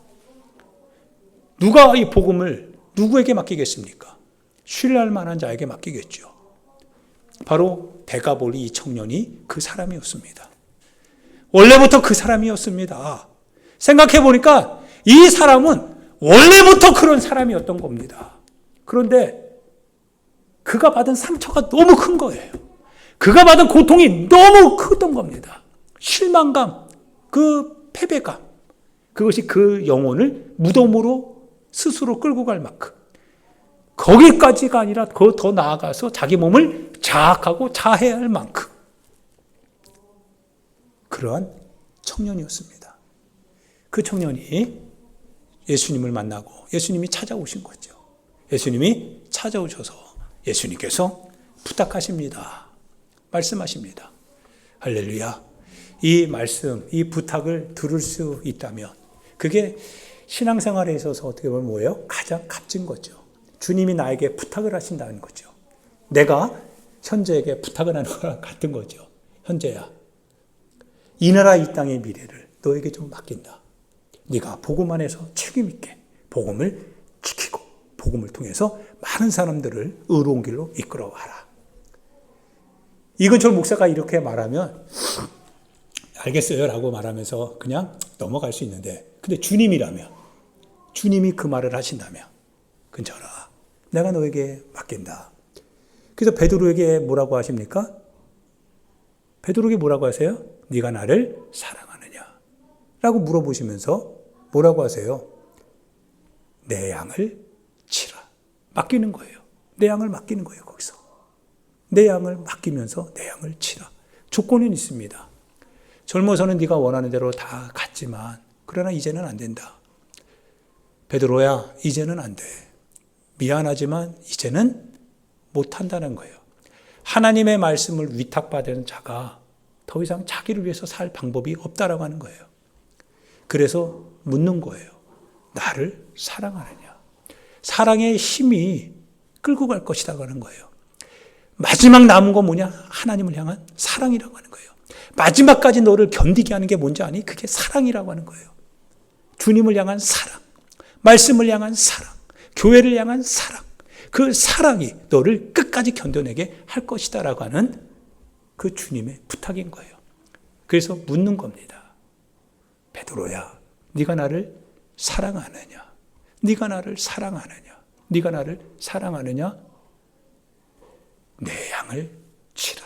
누가 이 복음을 누구에게 맡기겠습니까? 신뢰할 만한 자에게 맡기겠죠. 바로 데가볼이 이 청년이 그 사람이었습니다. 원래부터 그 사람이었습니다. 생각해 보니까 이 사람은 원래부터 그런 사람이었던 겁니다. 그런데 그가 받은 상처가 너무 큰 거예요. 그가 받은 고통이 너무 크던 겁니다. 실망감, 그 패배감, 그것이 그 영혼을 무덤으로 스스로 끌고 갈 만큼, 거기까지가 아니라 더 나아가서 자기 몸을 자학하고 자해할 만큼 그러한 청년이었습니다. 그 청년이 예수님을 만나고 예수님이 찾아오신 거죠. 예수님이 찾아오셔서 예수님께서 부탁하십니다. 말씀하십니다. 할렐루야. 이 말씀, 이 부탁을 들을 수 있다면 그게 신앙생활에 있어서 어떻게 보면 뭐예요? 가장 값진 거죠. 주님이 나에게 부탁을 하신다는 거죠. 내가 현재에게 부탁을 하는 거랑 같은 거죠. 현재야, 이 나라 이 땅의 미래를 너에게 좀 맡긴다. 네가 복음 안에서 책임 있게 복음을 지키고 복음을 통해서 많은 사람들을 의로운 길로 이끌어와라. 이근철 목사가 이렇게 말하면 알겠어요 라고 말하면서 그냥 넘어갈 수 있는데, 근데 주님이라면, 주님이 그 말을 하신다면, 근철아, 내가 너에게 맡긴다. 그래서 베드로에게 뭐라고 하십니까? 베드로에게 뭐라고 하세요? 네가 나를 사랑하느냐? 라고 물어보시면서 뭐라고 하세요? 내 양을 치라. 맡기는 거예요. 내 양을 맡기는 거예요. 거기서. 내 양을 맡기면서 내 양을 치라. 조건은 있습니다. 젊어서는 네가 원하는 대로 다 갔지만 그러나 이제는 안 된다. 베드로야, 이제는 안 돼. 미안하지만 이제는 못한다는 거예요. 하나님의 말씀을 위탁받은 자가 더 이상 자기를 위해서 살 방법이 없다라고 하는 거예요. 그래서 묻는 거예요. 나를 사랑하느냐? 사랑의 힘이 끌고 갈 것이라고 하는 거예요. 마지막 남은 거 뭐냐? 하나님을 향한 사랑이라고 하는 거예요. 마지막까지 너를 견디게 하는 게 뭔지 아니? 그게 사랑이라고 하는 거예요. 주님을 향한 사랑, 말씀을 향한 사랑, 교회를 향한 사랑, 그 사랑이 너를 끝까지 견뎌내게 할 것이다라고 하는 그 주님의 부탁인 거예요. 그래서 묻는 겁니다. 베드로야, 네가 나를 사랑하느냐? 네가 나를 사랑하느냐? 네가 나를 사랑하느냐? 내 양을 치라.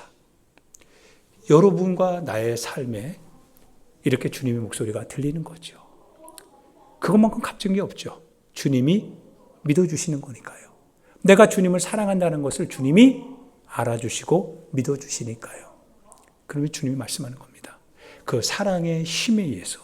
여러분과 나의 삶에 이렇게 주님의 목소리가 들리는 거죠. 그것만큼 값진 게 없죠. 주님이 믿어주시는 거니까요. 내가 주님을 사랑한다는 것을 주님이 알아주시고 믿어주시니까요. 그러면 주님이 말씀하는 겁니다. 그 사랑의 힘에 의해서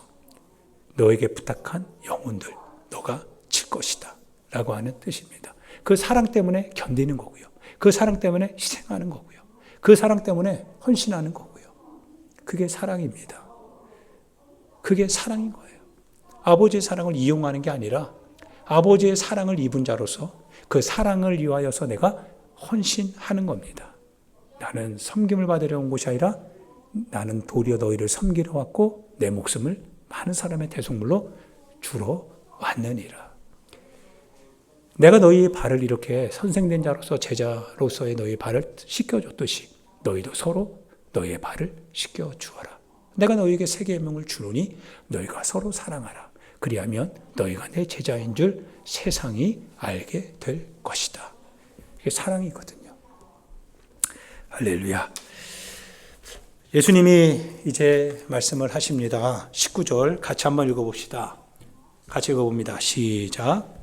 너에게 부탁한 영혼들 너가 칠 것이다 라고 하는 뜻입니다. 그 사랑 때문에 견디는 거고요. 그 사랑 때문에 희생하는 거고요. 그 사랑 때문에 헌신하는 거고요. 그게 사랑입니다. 그게 사랑인 거예요. 아버지의 사랑을 이용하는 게 아니라 아버지의 사랑을 입은 자로서 그 사랑을 위하여서 내가 헌신하는 겁니다. 나는 섬김을 받으려 온 것이 아니라 나는 도리어 너희를 섬기러 왔고 내 목숨을 많은 사람의 대속물로 주러 왔느니라. 내가 너희의 발을 이렇게 선생된 자로서 제자로서의 너희의 발을 씻겨줬듯이 너희도 서로 너희의 발을 씻겨주어라. 내가 너희에게 새 계명을 주노니 너희가 서로 사랑하라. 그리하면 너희가 내 제자인 줄 세상이 알게 될 것이다. 이게 사랑이거든요. 할렐루야. 예수님이 이제 말씀을 하십니다. 19절 같이 한번 읽어봅시다. 같이 읽어봅니다. 시작.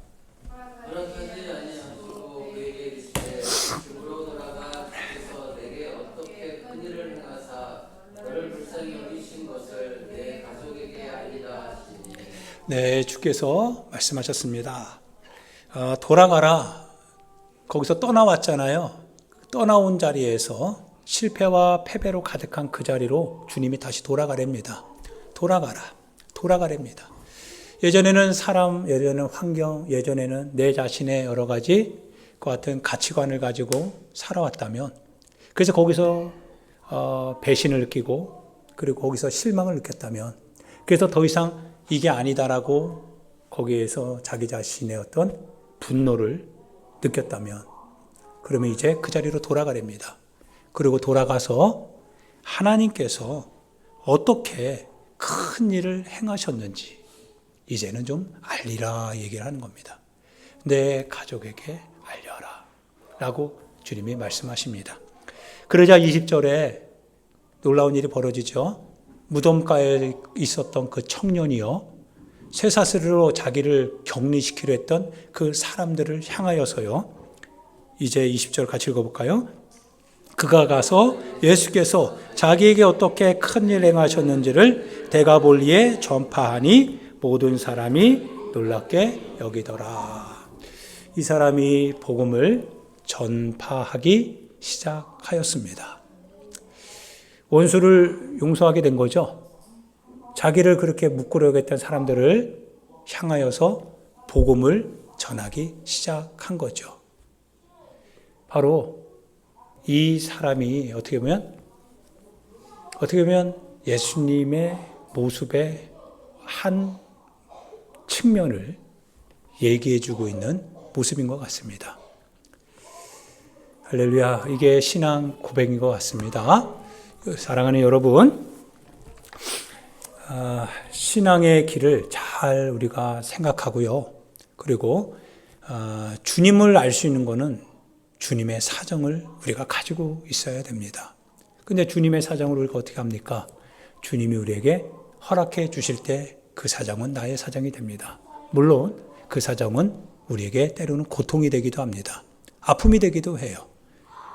네, 주께서 말씀하셨습니다. 돌아가라. 거기서 떠나왔잖아요. 떠나온 자리에서 실패와 패배로 가득한 그 자리로 주님이 다시 돌아가랍니다. 돌아가랍니다. 예전에는 사람, 예전에는 환경, 예전에는 내 자신의 여러 가지 그 같은 가치관을 가지고 살아왔다면, 그래서 거기서 배신을 느끼고 그리고 거기서 실망을 느꼈다면, 그래서 더 이상 이게 아니다라고 거기에서 자기 자신의 어떤 분노를 느꼈다면, 그러면 이제 그 자리로 돌아가랍니다. 그리고 돌아가서 하나님께서 어떻게 큰 일을 행하셨는지 이제는 좀 알리라 얘기를 하는 겁니다. 내 가족에게 알려라 라고 주님이 말씀하십니다. 그러자 20절에 놀라운 일이 벌어지죠. 무덤가에 있었던 그 청년이요, 쇠사슬로 자기를 격리시키려 했던 그 사람들을 향하여서요, 이제 20절 같이 읽어볼까요? 그가 가서 예수께서 자기에게 어떻게 큰일 행하셨는지를 데가볼리에 전파하니 모든 사람이 놀랍게 여기더라. 이 사람이 복음을 전파하기 시작하였습니다. 원수를 용서하게 된 거죠. 자기를 그렇게 묶으려고 했던 사람들을 향하여서 복음을 전하기 시작한 거죠. 바로 이 사람이 어떻게 보면 예수님의 모습의 한 측면을 얘기해주고 있는 모습인 것 같습니다. 할렐루야. 이게 신앙 고백인 것 같습니다. 사랑하는 여러분, 신앙의 길을 잘 우리가 생각하고요. 그리고 주님을 알 수 있는 것은 주님의 사정을 우리가 가지고 있어야 됩니다. 근데 주님의 사정을 우리가 어떻게 합니까? 주님이 우리에게 허락해 주실 때 그 사정은 나의 사정이 됩니다. 물론 그 사정은 우리에게 때로는 고통이 되기도 합니다. 아픔이 되기도 해요.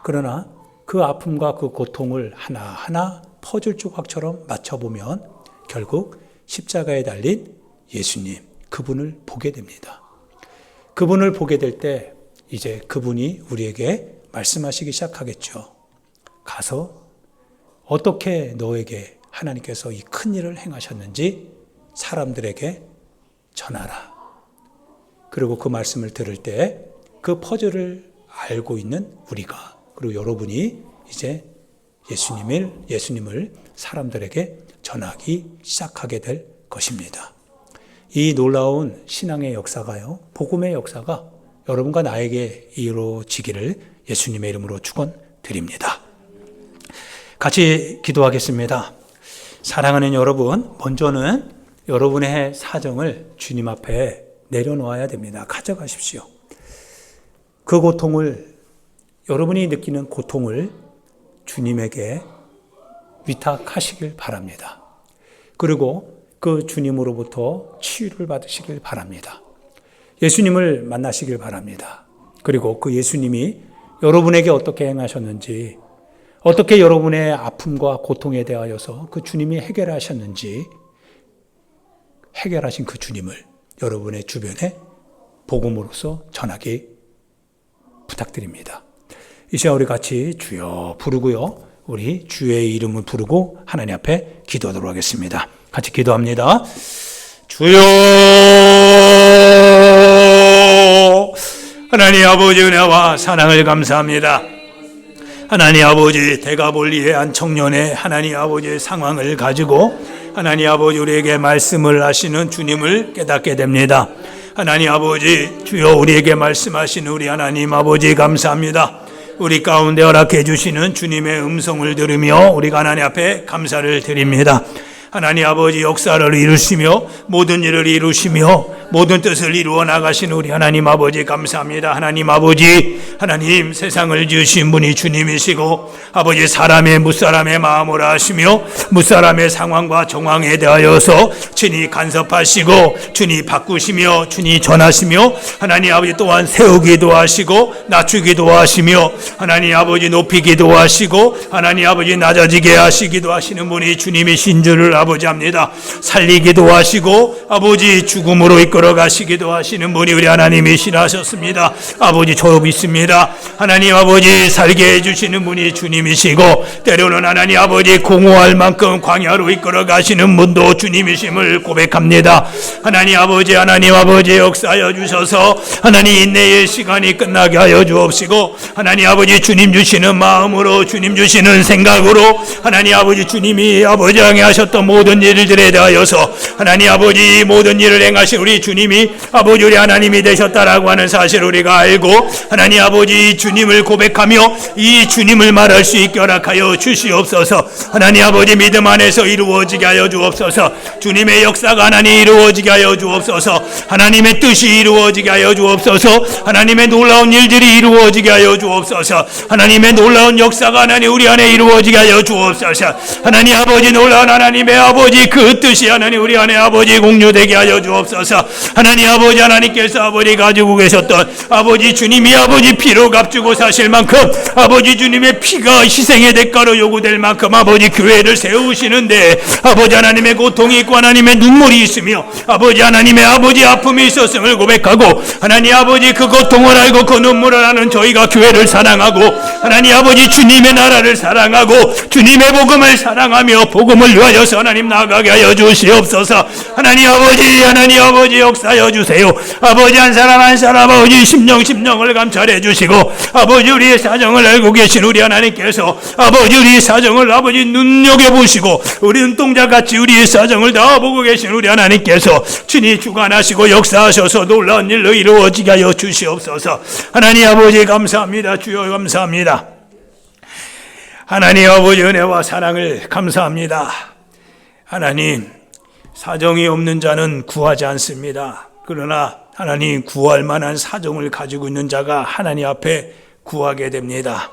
그러나 그 아픔과 그 고통을 하나하나 퍼즐 조각처럼 맞춰보면 결국 십자가에 달린 예수님, 그분을 보게 됩니다. 그분을 보게 될 때 이제 그분이 우리에게 말씀하시기 시작하겠죠. 가서 어떻게 너에게 하나님께서 이 큰 일을 행하셨는지 사람들에게 전하라. 그리고 그 말씀을 들을 때 그 퍼즐을 알고 있는 우리가, 그리고 여러분이 이제 예수님을 사람들에게 전하기 시작하게 될 것입니다. 이 놀라운 신앙의 역사가요, 복음의 역사가 여러분과 나에게 이루어지기를 예수님의 이름으로 축원드립니다. 같이 기도하겠습니다. 사랑하는 여러분, 먼저는 여러분의 사정을 주님 앞에 내려놓아야 됩니다. 가져가십시오. 그 고통을, 여러분이 느끼는 고통을 주님에게 위탁하시길 바랍니다. 그리고 그 주님으로부터 치유를 받으시길 바랍니다. 예수님을 만나시길 바랍니다. 그리고 그 예수님이 여러분에게 어떻게 행하셨는지, 어떻게 여러분의 아픔과 고통에 대하여서 그 주님이 해결하셨는지, 해결하신 그 주님을 여러분의 주변에 복음으로써 전하기 부탁드립니다. 이 시간 우리 같이 주여 부르고요, 우리 주의 이름을 부르고 하나님 앞에 기도하도록 하겠습니다. 같이 기도합니다. 주여, 하나님 아버지 은혜와 사랑을 감사합니다. 하나님 아버지, 대가볼리의 한 청년의 하나님 아버지의 상황을 가지고 하나님 아버지 우리에게 말씀을 하시는 주님을 깨닫게 됩니다. 하나님 아버지, 주여 우리에게 말씀하시는 우리 하나님 아버지 감사합니다. 우리 가운데 허락해 주시는 주님의 음성을 들으며 우리가 하나님 앞에 감사를 드립니다. 하나님 아버지 역사를 이루시며 모든 일을 이루시며 모든 뜻을 이루어 나가시는 우리 하나님 아버지 감사합니다. 하나님 아버지, 하나님 세상을 지으신 분이 주님이시고 아버지 사람의 무사람의 마음을 아시며 무사람의 상황과 정황에 대하여서 친히 간섭하시고 친히 바꾸시며 친히 전하시며 하나님 아버지 또한 세우기도 하시고 낮추기도 하시며 하나님 아버지 높이기도 하시고 하나님 아버지 낮아지게 하시기도 하시는 분이 주님이신 줄을 아버지 합니다. 살리기도 하시고 아버지 죽음으로 이끌어 가시기도 하시는 분이 우리 하나님이시라 하셨습니다. 아버지 저 믿습니다. 하나님 아버지 살게 해주시는 분이 주님이시고 때로는 하나님 아버지 공허할 만큼 광야로 이끌어 가시는 분도 주님이심을 고백합니다. 하나님 아버지 역사하여 주셔서 하나님 인내의 시간이 끝나게 하여 주옵시고 하나님 아버지 주님 주시는 마음으로 주님 주시는 생각으로 하나님 아버지 주님이 아버지 향해 하셨던 모든 일들에 대하여서 하나님 아버지 모든 일을 행하신 우리 주님이 아버지 우리 하나님이 되셨다라고 하는 사실을 우리가 알고 하나님 아버지 주님을 고백하며 이 주님을 말할 수 있게 허락하여 주시옵소서. 하나님 아버지 믿음 안에서 이루어지게 하여 주옵소서. 주님의 역사가 하나님 이루어지게 하여 주옵소서. 하나님의 뜻이 이루어지게 하여 주옵소서. 하나님의 놀라운 일들이 이루어지게 하여 주옵소서. 하나님의 놀라운 역사가 하나님 우리 안에 이루어지게 하여 주옵소서. 하나님 아버지 놀라운 하나님의 아버지 그 뜻이 하나님 우리 안에 아버지 공유되게 하여 주옵소서. 하나님 아버지 하나님께서 아버지 가지고 계셨던 아버지 주님이 아버지 피로 값주고 사실 만큼 아버지 주님의 피가 희생의 대가로 요구될 만큼 아버지 교회를 세우시는데 아버지 하나님의 고통이 있고 하나님의 눈물이 있으며 아버지 하나님의 아버지 아픔이 있었음을 고백하고 하나님 아버지 그 고통을 알고 그 눈물을 아는 저희가 교회를 사랑하고 하나님 아버지 주님의 나라를 사랑하고 주님의 복음을 사랑하며 복음을 위하여서 하나님 나아가게 하여 주시옵소서. 하나님 아버지 역사하여 주세요. 아버지 한 사람 한 사람 아버지 심령을 감찰해 주시고 아버지 우리의 사정을 알고 계신 우리 하나님께서 아버지 우리의 사정을 아버지 눈여겨보시고 우리 눈동자같이 우리의 사정을 다 보고 계신 우리 하나님께서 친히 주관하시고 역사하셔서 놀라운 일로 이루어지게 하여 주시옵소서. 하나님 아버지 감사합니다. 주여 감사합니다. 하나님 아버지 은혜와 사랑을 감사합니다. 하나님 사정이 없는 자는 구하지 않습니다. 그러나 하나님 구할 만한 사정을 가지고 있는 자가 하나님 앞에 구하게 됩니다.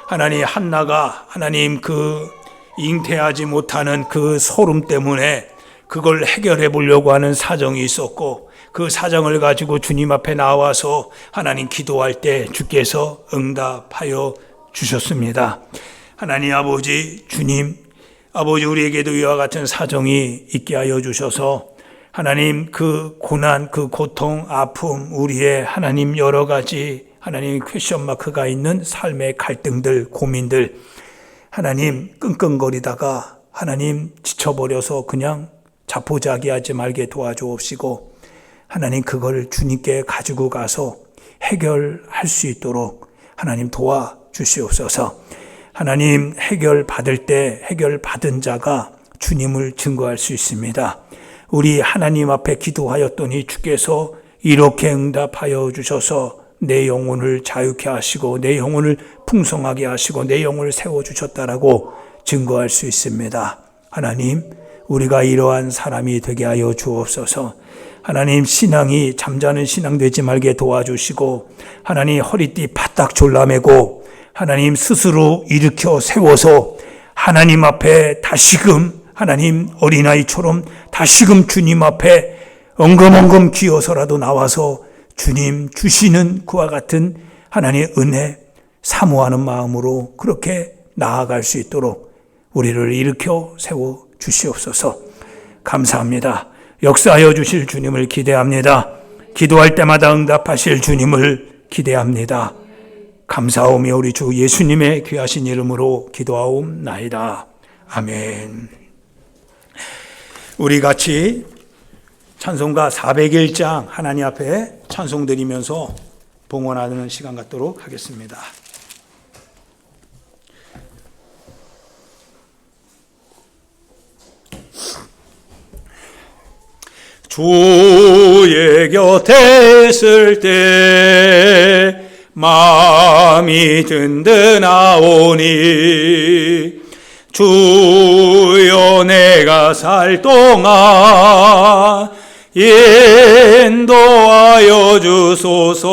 하나님 한나가 하나님 그 잉태하지 못하는 그 소름 때문에 그걸 해결해 보려고 하는 사정이 있었고 그 사정을 가지고 주님 앞에 나와서 하나님 기도할 때 주께서 응답하여 주셨습니다. 하나님 아버지, 주님 아버지, 우리에게도 이와 같은 사정이 있게 하여 주셔서 하나님 그 고난, 그 고통, 아픔, 우리의 하나님 여러 가지 하나님 퀘션 마크가 있는 삶의 갈등들, 고민들 하나님 끙끙거리다가 하나님 지쳐버려서 그냥 자포자기하지 말게 도와주옵시고 하나님 그걸 주님께 가지고 가서 해결할 수 있도록 하나님 도와주시옵소서. 하나님 해결받을 때 해결받은 자가 주님을 증거할 수 있습니다. 우리 하나님 앞에 기도하였더니 주께서 이렇게 응답하여 주셔서 내 영혼을 자유케 하시고 내 영혼을 풍성하게 하시고 내 영혼을 세워주셨다라고 증거할 수 있습니다. 하나님, 우리가 이러한 사람이 되게 하여 주옵소서. 하나님, 신앙이 잠자는 신앙 되지 말게 도와주시고 하나님 허리띠 바짝 졸라매고 하나님 스스로 일으켜 세워서 하나님 앞에 다시금 하나님 어린아이처럼 다시금 주님 앞에 엉금엉금 기어서라도 나와서 주님 주시는 그와 같은 하나님의 은혜 사모하는 마음으로 그렇게 나아갈 수 있도록 우리를 일으켜 세워 주시옵소서. 감사합니다. 역사하여 주실 주님을 기대합니다. 기도할 때마다 응답하실 주님을 기대합니다. 감사하오며 우리 주 예수님의 귀하신 이름으로 기도하옵나이다. 아멘. 우리 같이 찬송가 401장 하나님 앞에 찬송 드리면서 봉헌하는 시간 갖도록 하겠습니다. 주의 곁에 있을 때 마음이 든든하오니 주여 내가 살 동안 인도하여 주소서.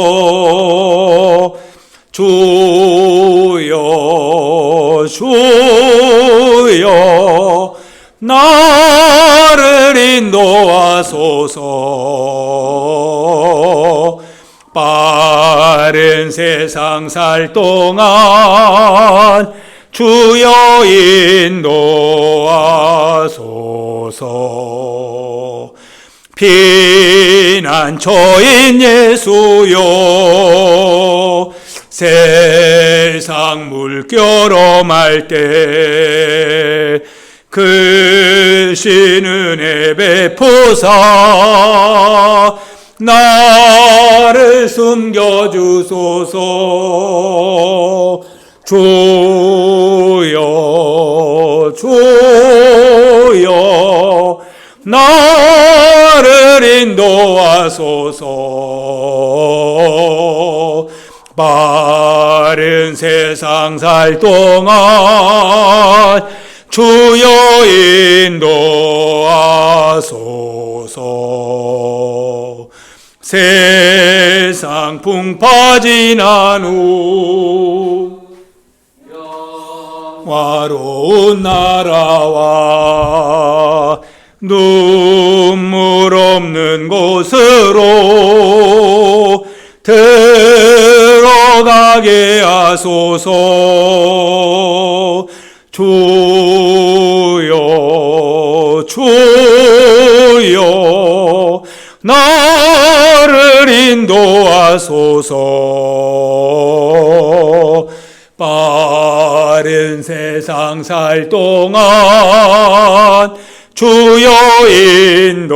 주여 주여 나를 인도하소서. 빠른 세상 살 동안 주여 인도하소서. 피난처인 예수여 세상 물결 엄할 때 크신 은혜 베푸사 나를 숨겨주소서. 주여 주여 나를 인도하소서. 빠른 세상 살 동안 주여 인도하소서. 세상 풍파 지난 후 영화로운 나라와 눈물 없는 곳으로 들어가게 하소서. 주여 주여 나를 인도하소서. 빠른 세상 살 동안 주여 인도